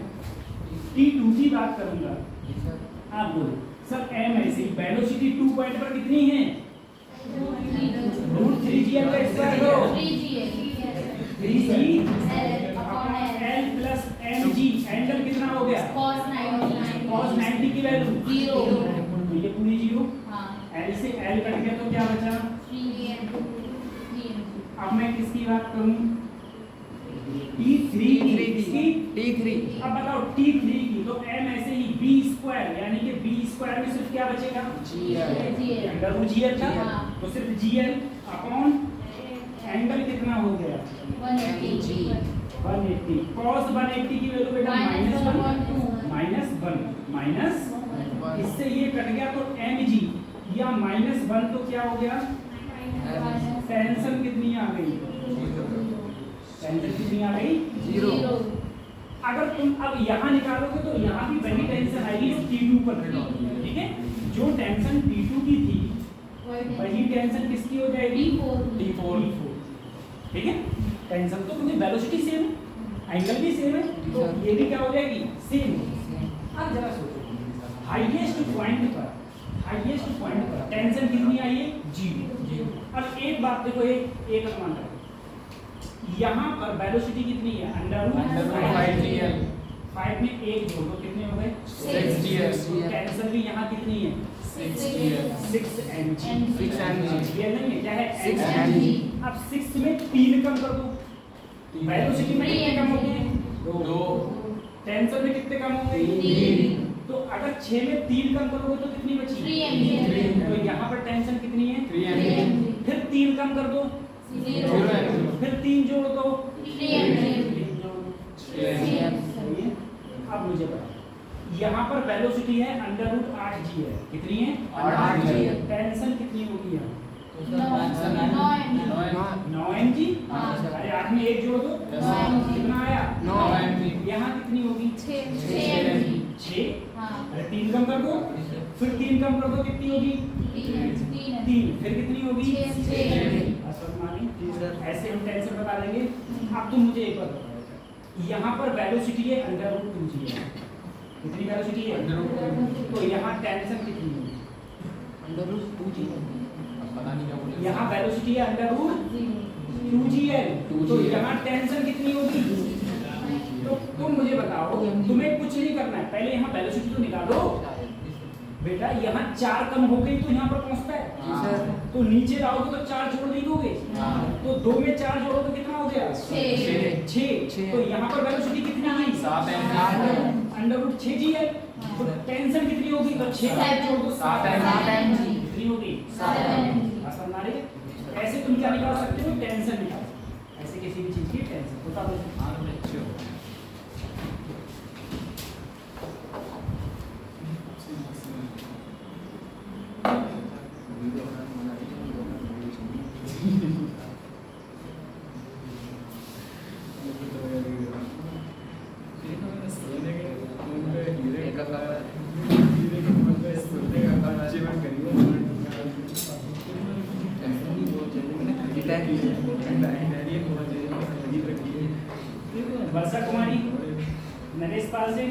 T2 की बात करूंगा आप बोलो सर m ऐसे वेलोसिटी 2 पॉइंट पर कितनी है √3gl का स्क्वायर लो 3g l plus mg angle कितना हो गया cos 90 cos 90 की वैल्यू 0 एल से एल कट गया तो क्या बचा? 3m अब मैं किसकी बात करूं? T3 की। T3 अब बताओ T3 की, तो m ऐसे ही b स्क्वायर, यानी कि b स्क्वायर में सिर्फ क्या बचेगा? अंडर रूट GL था, हाँ। तो सिर्फ GL अपॉन एंगल कितना हो गया? 180 180। cos 180 की वैल्यू बेटा -1 माइनस इससे ये कट गया तो mg या -1 तो क्या हो गया? टेंशन कितनी आ गई? टेंशन कितनी आ गई? 0। अगर तुम अब यहाँ निकालोगे तो यहाँ भी वही टेंशन आएगी जो T2 पर थी, ठीक है? जो टेंशन T2 की थी वही टेंशन किसकी हो जाएगी? T4 ठीक है? टेंशन तो क्योंकि वेलोसिटी सेम है, एंगल भी सेम है, तो ये भी क्या हो जाएगी? सेम। अब जरा सोचो, हाईएस्ट पॉइंट पर टेंशन कितनी आई है? 0। अब एक बात देखो, एक अनुमान करो, यहाँ पर वेलोसिटी कितनी है? अंडर रूट 5GL 5 में 1 जोड़ दो, कितने हो गए? 6GL टेंशन भी यहाँ कितनी है? 6GL 6mg। 6mg। ये नहीं है, क्या है? 6mg। अब 6 में 3 कम कर दो, वेलोसिटी में कितने कम हो गए? 2 टेंशन में कितने कम हो गए? 3। तो अगर 6 में 3 कम करोगे तो कितनी बची? 3mg। तो यहाँ पर टेंशन कितनी है? 3mg फिर 3 कम कर दो, 0 फिर 3 जोड़ दो, 3mg। अब मुझे बताओ, यहाँ पर वेलोसिटी है अंडर रूट 8g है, कितनी है? 8g। टेंशन कितनी होगी यहाँ? 9mg। 9mg। हाँ। अरे 8 में 1 जोड़ दो, 9mg। कितना आया? 9mg। यहाँ कितनी होगी? 6mg। 6। हाँ। अरे 3 कम कर दो, फिर 3 कम कर दो, कितनी होगी? 3। फिर कितनी होगी? 6। ऐसे हम टेंशन बता देंगे। अब तुम मुझे एक बार बताओ, यहाँ पर वेलोसिटी है अंडर रूट 2g है, कितनी वेलोसिटी है? तो यहाँ टेंशन कितनी होगी? Under root 2g। पता नहीं क्या बोले। यहाँ वेलोसिटी है अंडर रूट 2gl, तो यहाँ टेंशन कितनी होगी? तो तुम मुझे बताओ, तुम्हें कुछ नहीं करना है, पहले यहाँ वेलोसिटी तो निकालो बेटा। यहाँ 4 कम हो गई तो यहाँ पर पहुँचता है, तो नीचे आओगे तो 4 जोड़ नहीं दोगे, तो 2 में 4 जोड़ो तो कितना हो गया? 6। तो यहाँ पर वेलोसिटी कितनी आई? 7mg। Under root 6gl। तो टेंशन कितनी होगी? तो 6 जोड़ दो, 7mg। कितनी होगी? 7mg। आसान ना रे? ऐसे तुम क्या निकाल सकते हो? टेंशन निकाल सकते हो, ऐसे किसी भी चीज की टेंशन बता दो। वर्षा कुमारी, नरेश पाल सिंह,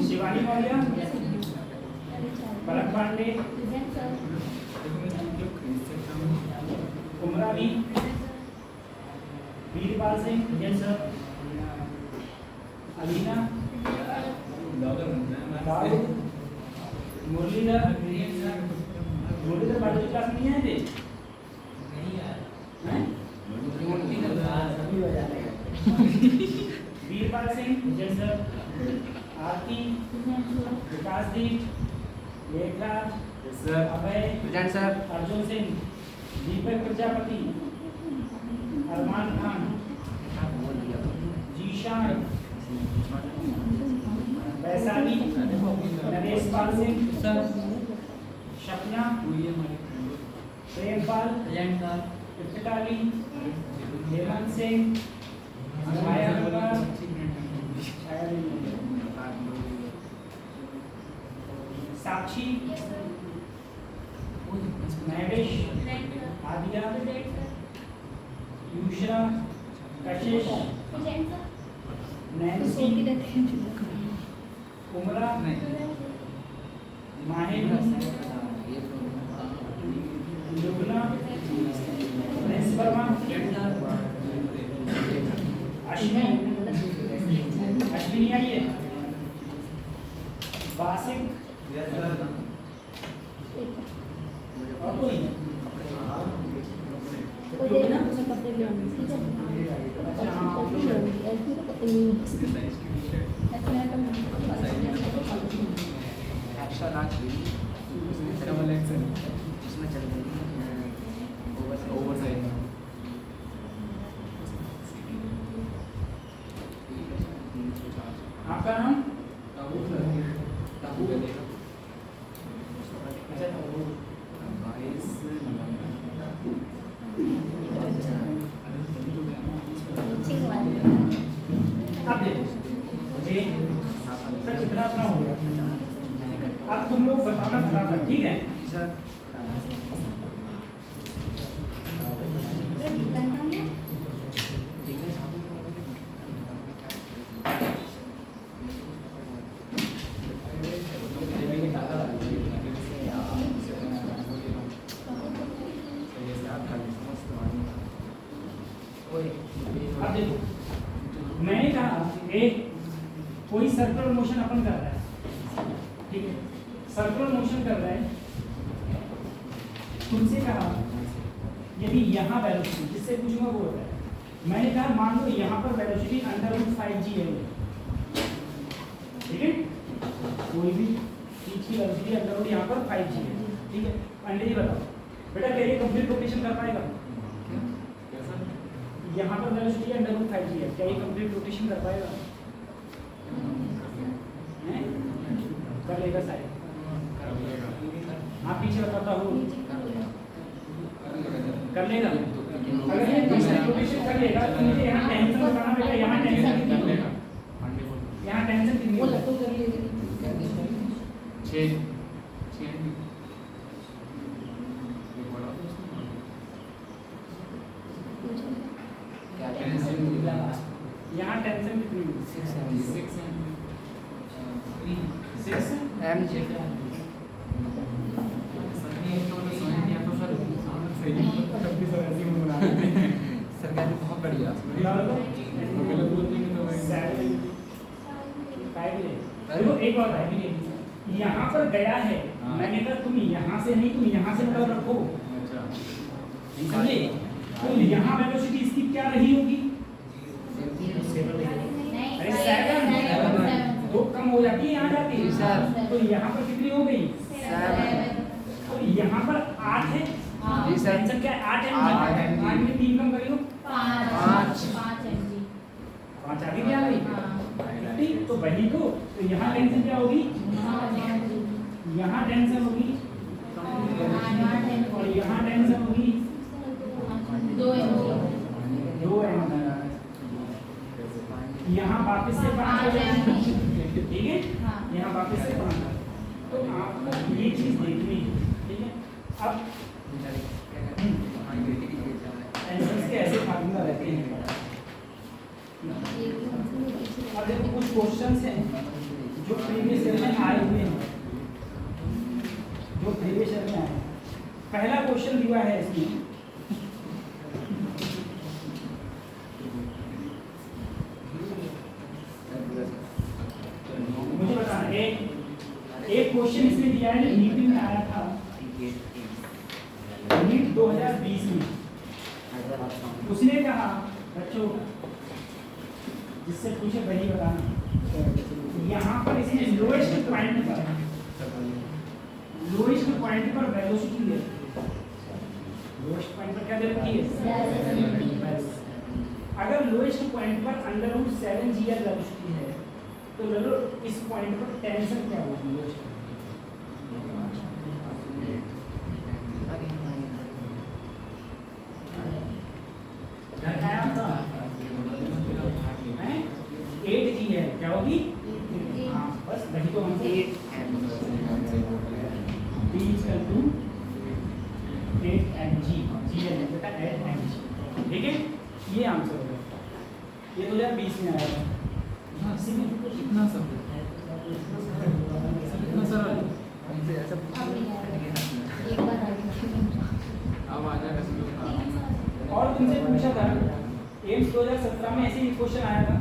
शिवानी मौर्य, भरत पांडे, कुमरावी, वीरपाल सिंह, अलीना, दाऊद, मुरलीधर बायोलॉजी क्लास में नहीं आए थे? हैं? वीरपाल सिंह, आरती, विकासदीप, लेखराज, अभय, अर्जुन सिंह, दीपक प्रजापति, अरमान खान, जीशान, वैशाली, नरेश पाल सिंह, शपना, प्रेमपाल, इफ्तिकारी, हेमंत सिंह, छाया कुमार, साक्षी, महवेश, आदिया, यूशरा, कशिश, नैन्सी, उमरा, माहिर, लुबना, प्रिंस वर्मा, कोई देर ना उसमें कपड़े भी आने ठीक है अच्छा हाँ ऐसे तो पता नहीं ऐसे मैं तो एक्स्ट्रा लार्ज डबल एक्सेल इसमें चल रही ओवर साइज आपका नाम टाबू अच्छा ठीक है आप देखो मुझे सर कितना अपना हो गया अब तुम लोग बताना फटाफट ठीक है सर अब देखो मैंने कहा एक कोई सर्कुलर मोशन अपन कर रहा है ठीक है सर्कुलर मोशन कर रहा है तुमसे कहा यदि यहाँ वेलोसिटी जिससे पूछूंगा वो होता है मैंने कहा मान लो यहाँ पर वेलोसिटी √5g है ठीक है कोई भी चीज की वेलोसिटी √ यहाँ पर 5g है ठीक है अंडे जी बताओ बेटा क्या ये कंप्लीट रोटेशन कर पाएगा यहाँ पर वेलोसिटी √5g है क्या ये कंप्लीट रोटेशन कर पाएगा हैं? कर लेगा शायद आप पीछे बताता हूँ कर लेगा अगर ये कंप्लीट रोटेशन कर लेगा तो मुझे यहाँ टेंशन बताना बेटा यहाँ टेंशन कितनी होगी यहाँ टेंशन कितनी होगी यहाँ टेंशन कितनी होगी 6 mg सरकार बहुत बढ़िया देखो एक बात है यहाँ पर गया है मैंने कहा तुम यहाँ से नहीं तुम यहाँ से मतलब रखो समझे तो यहाँ वेलोसिटी इसकी क्या रही होगी अरे 7 तो कम हो जाती है यहाँ जाती है तो यहाँ पर कितनी हो गई तो यहाँ पर 8 है जी सर। टेंशन क्या है 8 है 8 में 3 कम करियो 5 आ गई क्या गई ठीक तो वही तो यहाँ टेंशन क्या होगी यहाँ टेंशन होगी और यहाँ टेंशन होगी 2 एम यहाँ वापस से 5 हो जाएगी ठीक है यहाँ वापस से 5 तो आपको ये चीज देखनी है ठीक है अब टेंशन्स के ऐसे फार्मूला रहते हैं अब देखो कुछ क्वेश्चंस हैं जो प्रीवियस ईयर में आए हुए हैं जो प्रीवियस ईयर में आए हैं पहला क्वेश्चन दिया है इसमें मुझे बताना एक क्वेश्चन इसमें दिया है नीट में आया था नीट 2020 में उसने कहा बच्चों जिससे पूछे वही बताना यहाँ पर इसने लोएस्ट पॉइंट पर वेलोसिटी दे लोएस्ट पॉइंट पर क्या दे रखी है अगर लोएस्ट पॉइंट पर √7g वेलोसिटी है तो लो इस पॉइंट पर टेंशन क्या होगी लोएस्ट आपका 8g है क्या होगी हाँ बस वही तो हमको 8 mg बेटा 8 mg ठीक है ये आंसर होगा ये 2020 में आया था कितना सब कितना सरल अब आ जाएगा और तुमसे पूछा था एम्स 2017 में ऐसे ही क्वेश्चन आया था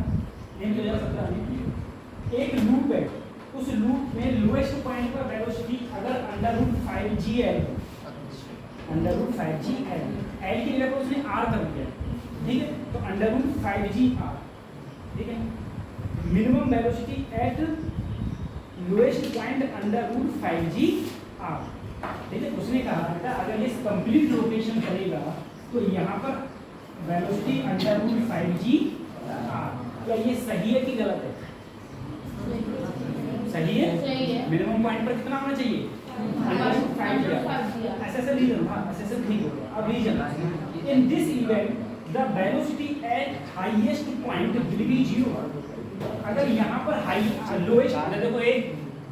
एम्स 2017 में एक लूप है उस लूप में लोएस्ट पॉइंट पर वेलोसिटी अगर √5g है √5g है एल की जगह पर उसने आर कर दिया, ठीक है, तो अंडर रूट 5g आर, ठीक है। Minimum velocity at lowest point under root 5g R, ठीक है। उसने कहा बेटा अगर ये कंप्लीट रोटेशन करेगा तो यहाँ पर velocity under root 5g are, क्या ये सही है कि गलत है? सही है, सही है। मिनिमम पॉइंट पर कितना होना चाहिए? ऐसा रीजन, हाँ ऐसा ठीक हो गया। अब reason in this event the velocity at highest point will be 0। अगर यहाँ पर हाई लोएस्ट, देखो एक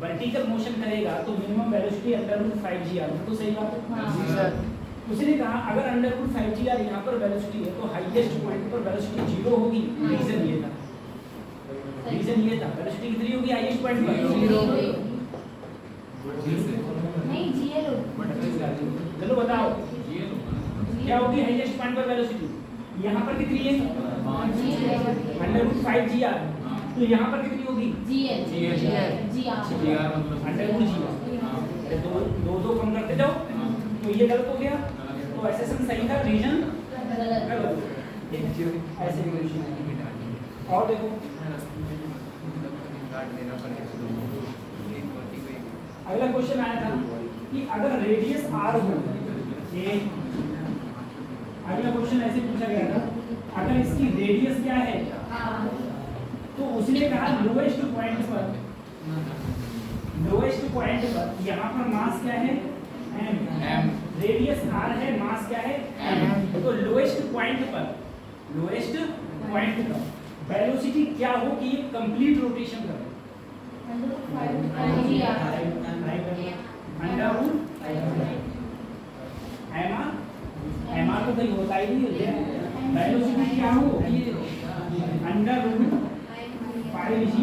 वर्टिकल मोशन करेगा तो minimum velocity under root 5g R, तो सही बात है। हाँ। उसने कहा अगर अंडर रूट 5g आर यहाँ पर वेलोसिटी है तो हाईएस्ट पॉइंट पर वेलोसिटी 0 होगी। रीजन ये था, रीजन ये था, वेलोसिटी कितनी होगी हाईएस्ट पॉइंट पर? नहीं जीएल चलो बताओ क्या होगी हाईएस्ट पॉइंट पर वेलोसिटी? यहाँ पर कितनी है? अंडर रूट 5g आर, तो यहाँ पर कितनी होगी? जीएल जीआर मतलब अंडर रूट g। दो दो कम करते जाओ, तो ये गलत हो गया, तो एसेसन सही था, रीजन गलत। ऐसे और देखो अगला क्वेश्चन आया था कि अगर रेडियस r हो, ये अगला क्वेश्चन ऐसे पूछा गया था, अगर इसकी रेडियस क्या है तो उसने कहा लोएस्ट पॉइंट पर यहाँ पर मास क्या है? m। रेडियस r है, मास क्या है? m। तो लोएस्ट पॉइंट पर वेलोसिटी क्या हो कि ये कंप्लीट रोटेशन करे? अंडर रूट mr तो कहीं होता ही नहीं है। वेलोसिटी क्या हो? अंडर रूट 5g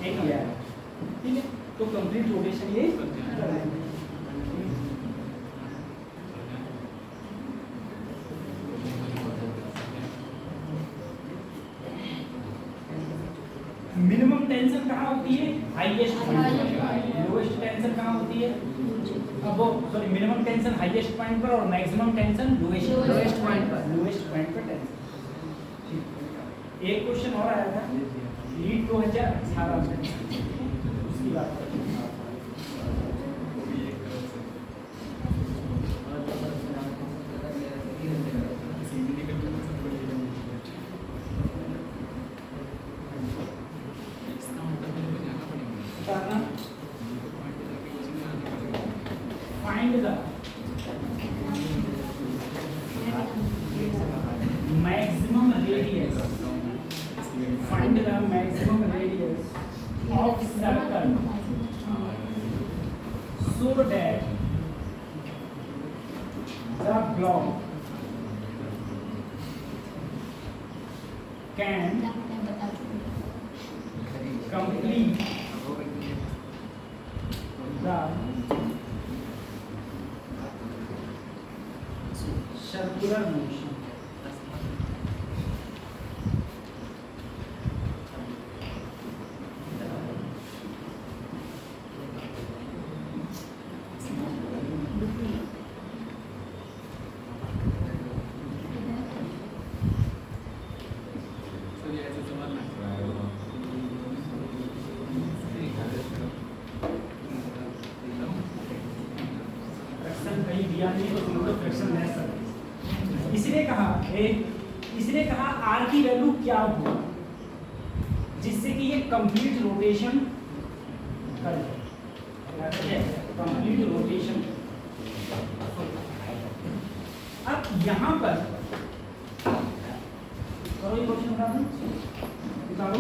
एक लिया है, ठीक है। तो कंप्लीट रोटेशन ये कर रहे हैं। मिनिमम टेंशन कहाँ होती है? Highest point. लोएस्ट टेंशन कहाँ होती है? अब वो sorry, minimum tension highest point पर और मैक्सिमम टेंशन लोएस्ट पॉइंट पर टेंशन। एक क्वेश्चन और आया था लीड 2018 में, उसकी बात करते हैं। Find the maximum radius. Find the maximum radius of circle so that the block can complete the circular motion. Fraction कहीं दिया नहीं तो तुम लोग फ्रैक्शन ले सकते। इसने कहा r की वैल्यू क्या हो जिससे कि ये कंप्लीट रोटेशन करे, कंप्लीट रोटेशन। अब यहाँ पर करो ये क्वेश्चन उठा दो, निकालो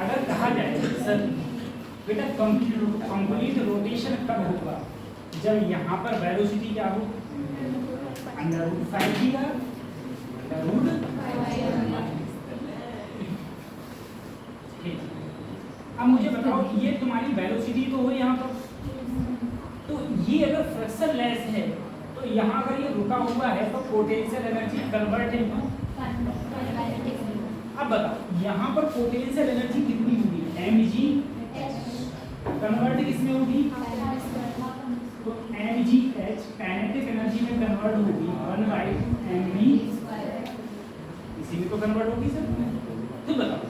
अगर कहा जाए सर बेटा कंप्लीट रोटेशन कब होगा, जब यहाँ पर वेलोसिटी क्या हो, √5g का ठीक। अब मुझे बताओ ये तुम्हारी वेलोसिटी तो हो यहाँ पर, तो ये अगर फ्रिक्शन लेस है तो यहाँ अगर ये रुका हुआ है तो पोटेंशियल एनर्जी कन्वर्ट इनटू, अब बताओ यहाँ पर पोटेंशियल एनर्जी कितनी होगी, mg कन्वर्ट किसमें होगी, तो mgh काइनेटिक एनर्जी में कन्वर्ट होगी 1/mv, इसी में तो कन्वर्ट होगी सर। तो बताओ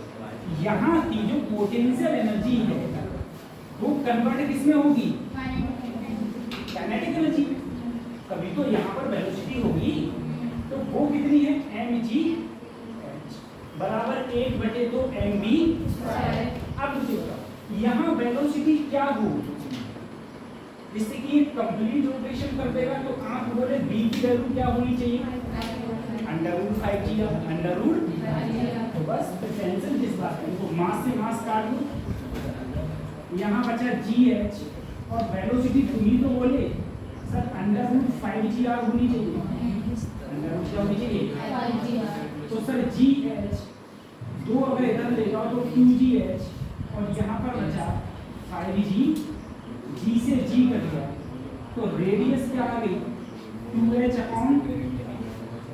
यहाँ की जो पोटेंशियल एनर्जी है वो कन्वर्ट किसमें होगी, काइनेटिक एनर्जी, कभी तो यहाँ पर वेलोसिटी होगी, तो वो कितनी है mg बराबर 1/2 mv। अब मुझे बताओ यहाँ वेलोसिटी क्या हो, जिससे कि कंप्लीट रोटेशन कर देगा, तो आप बोले v की वैल्यू क्या होनी चाहिए, √5g तो बस टेंशन किस बात है, तो मास से मास काट दो, यहाँ बचा gh और वेलोसिटी तुम ही तो बोले सर √5g होनी चाहिए, क्या होनी चाहिए, तो सर gh दो अगर इधर ले जाओ तो 2gh और यहाँ पर बचा 5g, g से g कट गया, तो रेडियस क्या आ गई 2h अपॉन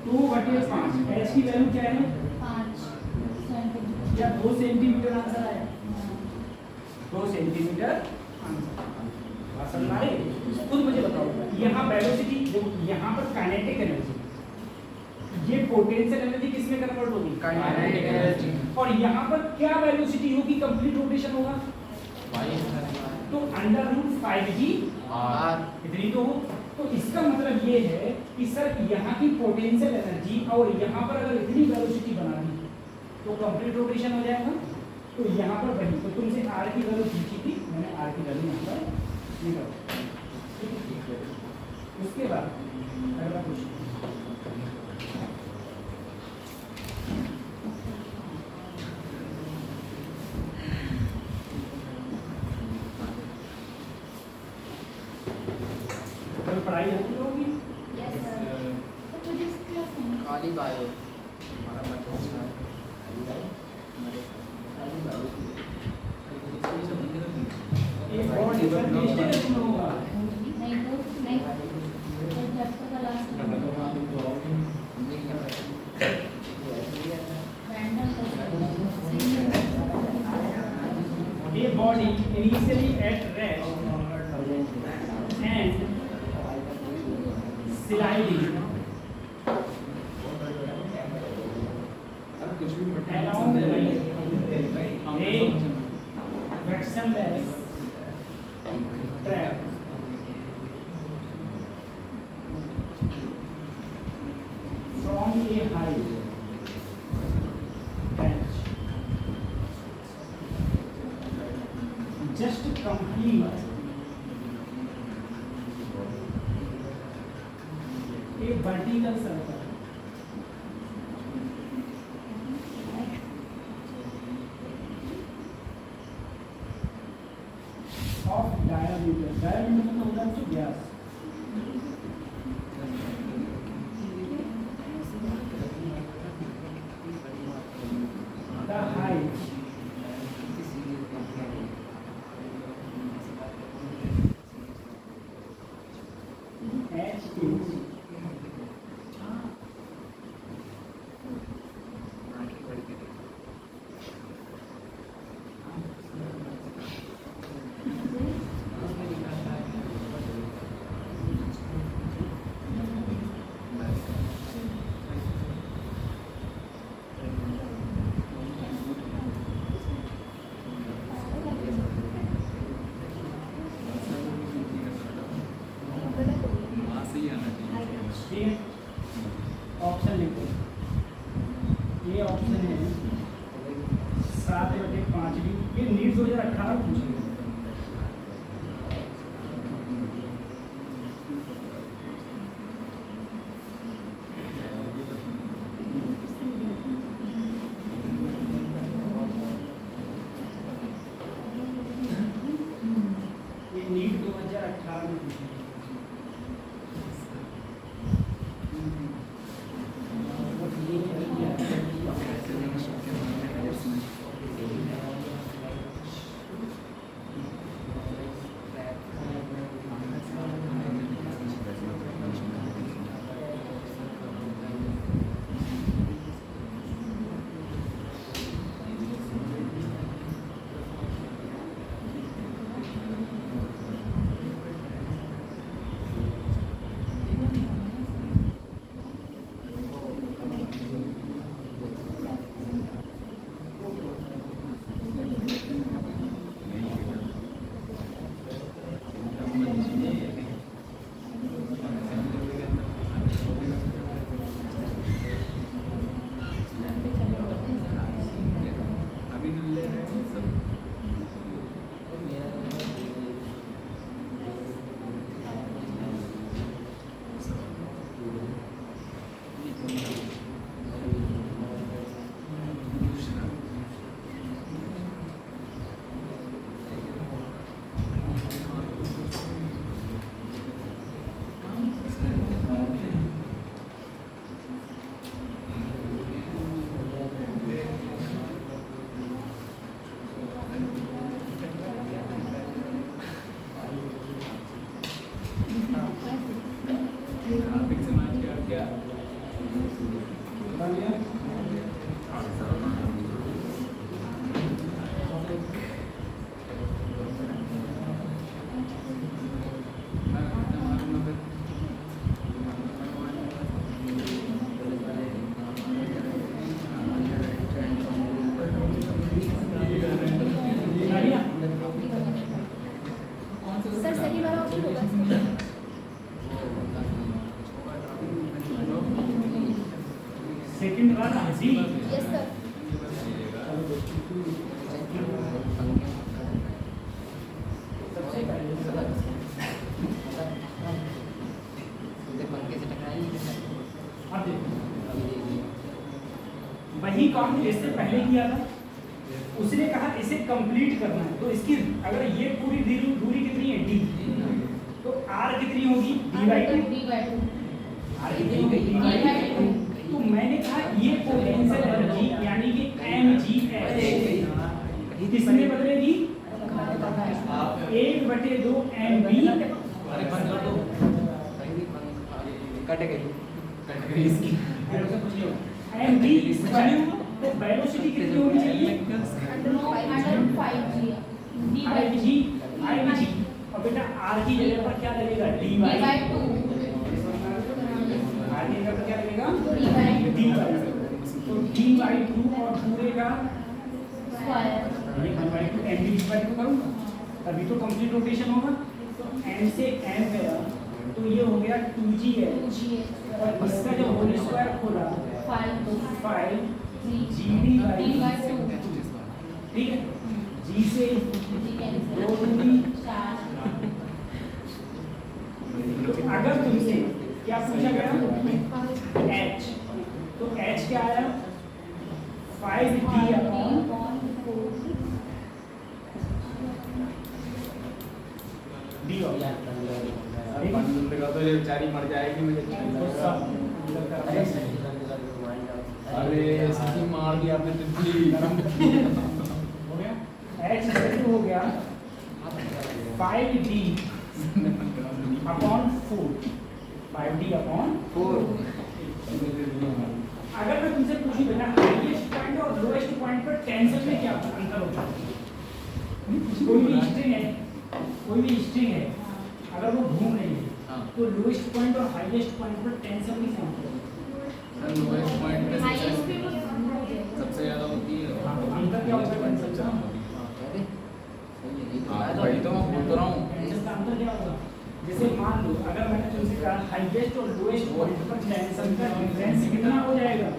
2/5, h की वैल्यू क्या है 5 या 2 सेंटीमीटर आंसर आया, 2 सेंटीमीटर आंसर आए। खुद मुझे बताओ यहाँ वेलोसिटी, यहाँ पर काइनेटिक एनर्जी, ये पोटेंशियल एनर्जी किसमें कन्वर्ट होगी, काइनेटिक एनर्जी, और यहाँ पर क्या वेलोसिटी होगी, कंप्लीट रोटेशन होगा, तो √5g इतनी तो हो, तो इसका मतलब ये है कि सर यहाँ की पोटेंशियल एनर्जी और यहाँ पर अगर इतनी वेलोसिटी बना दी तो कंप्लीट रोटेशन हो जाएगा। तो यहाँ पर वही, तो तुमसे r की वैल्यू पूछी थी, मैंने r की वैल्यू यहाँ पर निकाल, उसके बाद अगला क्वेश्चन, पढ़ाई होती होगी खाली बायो हमारा बच्चा एक और डिफरेंट टेस्ट होगा, a body initially at rest and sliding along the line, a frictionless track from a high bench just complete a vertical circle of diameter, diameter मतलब होता है व्यास, the height h is option लिखो, ये option है 7/5 भी, ये NEET 2018 पूछेगा। Second वाला जी यस सर। सबसे पहले पंखे से टकराई अब देखो वही काम इससे पहले किया था, उसने कहा इसे कंप्लीट करना है, तो इसकी अगर ये पूरी दूरी कितनी है d, तो r कितनी होगी d/2, r कितनी होगी d/2। तो मैंने कहा ये पोटेंशियल एनर्जी यानी कि mgh किसमें बदलेगी 1/2 mv अरे बंद कर दो। कट गई mv तो वेलोसिटी कितनी होनी चाहिए Ig और बेटा r की जगह पर क्या लगेगा dy, r की जगह पर क्या लगेगा dy, तो dy/2 और पूरे का ये 1/2 mv/2 करूंगा तभी तो कंप्लीट रोटेशन होगा। तो m से m गया तो ये हो गया 2gh और इसका जब होल स्क्वायर खोला तो 5 gd/2, ठीक है, g से 2d। अगर तुमसे क्या पूछा गया h, तो h क्या आया 5d/d बंद कर दो, ये बेचारी मर जाएगी मुझे। अरे सही मार दिया आपने तितली। हो गया h हो गया 5d/4, 5d/4। अगर मैं तुमसे पूछूं बेटा हाईएस्ट पॉइंट और लोएस्ट पॉइंट पर टेंशन में क्या अंतर होता है? कोई भी स्ट्रिंग है अगर वो घूम रही है तो लोएस्ट पॉइंट और हाईएस्ट पॉइंट पर टेंशन में क्या अंतर होता है? लोएस्ट पॉइंट पे सबसे ज्यादा होती है। अंतर क्या होता है टेंशन का? वही तो मैं बोल रहा हूँ। टेंशन का अंतर क्या होगा? जैसे मान लो अगर मैंने तुमसे कहा हाईएस्ट और लोएस्ट पॉइंट पर टेंशन का डिफरेंस कितना हो जाएगा?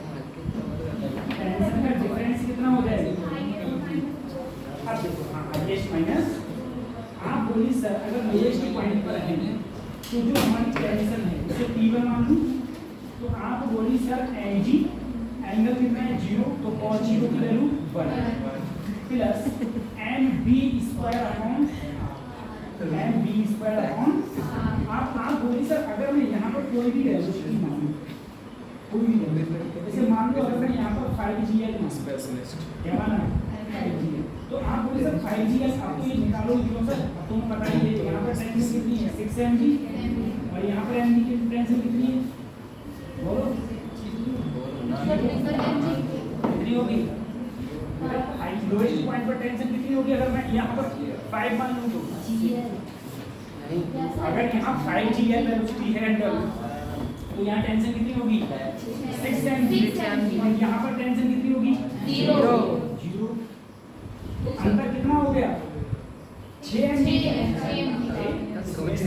टेंशन का डिफरेंस कितना हो जाएगा? अब देखो हाँ हाईएस्ट माइनस, आप बोलिए सर अगर लोएस्ट पॉइंट पर है तो जो हमारी टेंशन है उसे T1 मान लूं, तो आप बोलिए सर Ng एंगल कितना है 0, तो cos 0 की वैल्यू 1 प्लस mv/, आप बोलिए सर अगर मैं यहाँ पर कोई भी वेलोसिटी मानूं, कोई भी जैसे मान लो अगर मैं यहाँ पर 5gl मानूं, स्पेशलिस्ट क्या माना 5gl, तो आप बोलिए सर 5gl आपको ये निकालो क्यों सर, तुम बताइए यहाँ पर टेंशन कितनी है 6 mg और यहाँ पर mg की टेंशन कितनी है बोलो कितनी होगी? लोएस्ट पॉइंट पर टेंशन कितनी होगी अगर मैं यहाँ पर 5 मान लूँ तो? अगर यहाँ 5gl वेलोसिटी है अंडर तो यहाँ टेंशन कितनी होगी 6 mg और यहाँ पर टेंशन कितनी होगी 0। अंतर कितना हो गया 6 mg।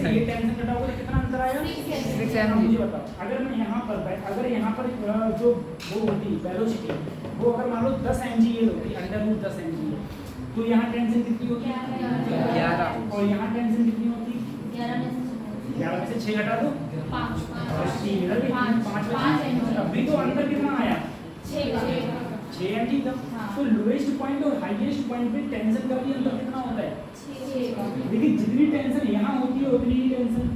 ये टेंशन घटाओगे तो कितना अंतर आया 6 mg। मुझे बताओ अगर यहाँ पर जो वो होती वेलोसिटी वो अगर मान लो 10 mgl होती √10 mgl, तो यहाँ टेंशन कितनी होती 11 और यहाँ टेंशन कितनी होती 11 में से 6 घटा दो 5 अभी तो अंतर कितना आया 6 mg का। तो लोएस्ट पॉइंट और हाईएस्ट पॉइंट पे टेंशन का भी अंतर कितना होता है? लेकिन जितनी टेंशन यहाँ होती है उतनी ही टेंशन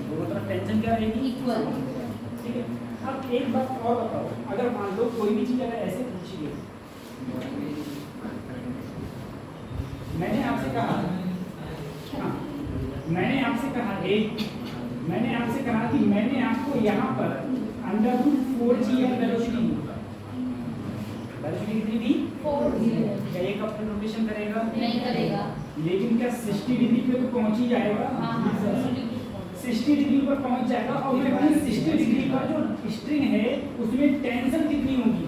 दोनों तरफ टेंशन क्या रहेगी इक्वल, ठीक है। अब एक बात और बताओ, अगर मान लो कोई भी चीज अगर ऐसे पूछी गई, मैंने आपसे कहा मैंने आपसे कहा कि मैंने आपको यहाँ पर √4gl वेलोसिटी कितनी दी 4g, क्या ये कब तक रोटेशन करेगा? नहीं करेगा। लेकिन क्या 60 डिग्री पे तो पहुंच ही जाएगा? 60 डिग्री पर पहुंच जाएगा और मैं कहूँ 60 डिग्री पर जो स्ट्रिंग है उसमें टेंशन कितनी होगी?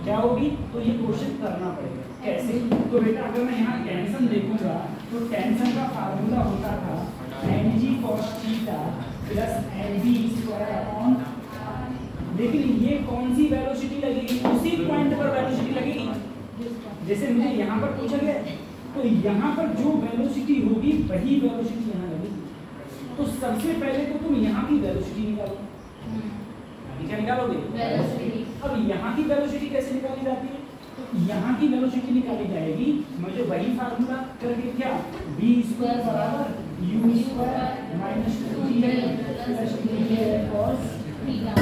क्या होगी? तो ये क्वेश्चन करना पड़ेगा कैसे? तो बेटा अगर मैं यहाँ टेंशन देखूंगा तो टेंशन का फार्मूला होता था mg cos theta plus LV square upon, लेकिन ये कौन सी वेलोसिटी लगेगी, उसी पॉइंट पर वेलोसिटी लगेगी। जैसे मुझे यहाँ पर पूछा गया तो यहाँ पर जो वेलोसिटी होगी वही वेलोसिटी यहाँ लगेगी। तो सबसे पहले तो तुम यहाँ की वेलोसिटी निकालो, क्या निकालोगे वेलोसिटी। अब यहाँ की वेलोसिटी कैसे निकाली जाती है, तो यहाँ की वेलोसिटी निकाली जाएगी, मुझे वही फार्मूला करके क्या v स्क्वायर बराबर u square minus 2gl plus 2gl cos theta.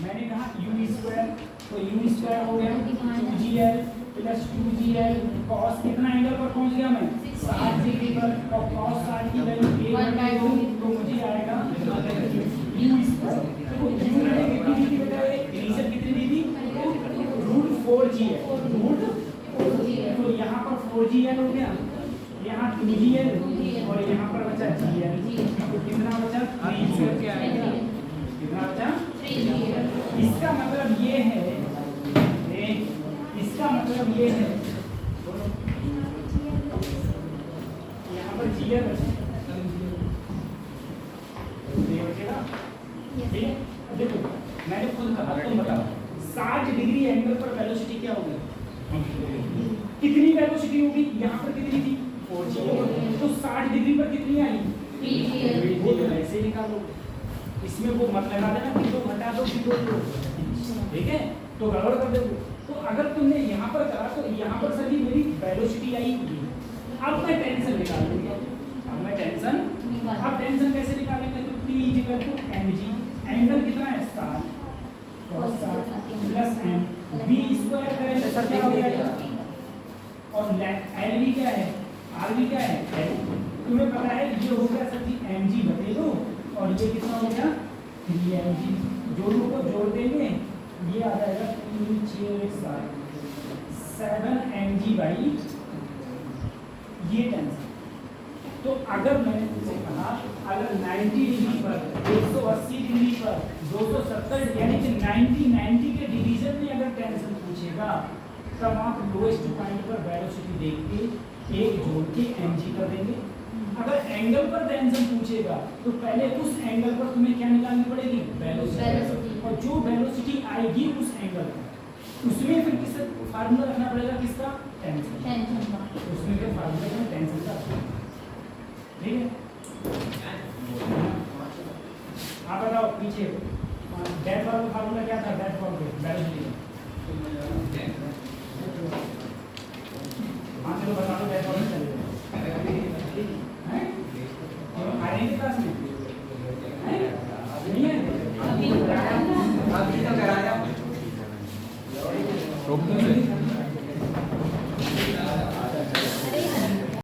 मैंने कहा u स्क्वायर, तो u स्क्वायर हो गया 2gl प्लस 2gl cos कितना एंगल पर पहुंच गया मैं 60 डिग्री पर, और cos 60 की वैल्यू 1/2 तो मुझे आएगा u स्क्वायर। तो u ने कितनी दी थी बेटा, ये इनिशियल कितनी दी थी √4gl, तो यहाँ पर 4gl हो गया, यहाँ 2gl और यहाँ पर बचा gl, तो कितना बचा 3gl, क्या आएगा कितना बचा 3gl। इसका मतलब ये है, इसका मतलब ये है यहाँ पर gl बचा, ये बचेगा ठीक है। अब देखो मैंने खुद कहा, तुम बताओ 60 डिग्री एंगल पर वेलोसिटी क्या होगी, कितनी वेलोसिटी होगी, यहाँ पर कितनी थी 4gl, तो 60 डिग्री पर कितनी आई 3gl। वो तो ऐसे ही निकालो, इसमें वो मत लगा देना कि तो घटा दो कि दो, ठीक है, तो गड़बड़ कर दोगे। तो अगर तुमने यहाँ पर करा तो यहाँ पर सभी मेरी वेलोसिटी आई होगी। अब मैं टेंशन निकाल दूंगा, अब मैं टेंशन, अब टेंशन कैसे निकालेंगे, तो T = mg, एंगल कितना है 60 cos 60 plus m, v square करेंगे तो क्या हो जाएगा, और lv क्या है, rv क्या है l, तुम्हें पता है ये हो गया सर जी mg बटे दो, और ये कितना हो गया 3mg, दोनों को जोड़ देंगे ये आ जाएगा 3 6 7 mg बाई ये टेंशन। तो अगर मैंने तुमसे कहा अगर 90 डिग्री पर 180 डिग्री पर 270 यानी कि 90 के डिवीजन में अगर टेंशन पूछेगा तब आप लोएस्ट पॉइंट पर वेलोसिटी देख के एक जोड़ के mg कर देंगे। अगर एंगल पर टेंशन पूछेगा तो पहले उस एंगल पर तुम्हें क्या निकालनी पड़ेगी वेलोसिटी, और जो वेलोसिटी आएगी उस एंगल पर उसमें फिर किस फार्मूला रखना पड़ेगा, किसका टेंशन, उसमें फिर फार्मूला में टेंशन का, ठीक है। आप बताओ पीछे डेड बॉल का फार्मूला क्या था, डेड बॉल पे वेलोसिटी, हाँ चलो बता दो डेड बॉल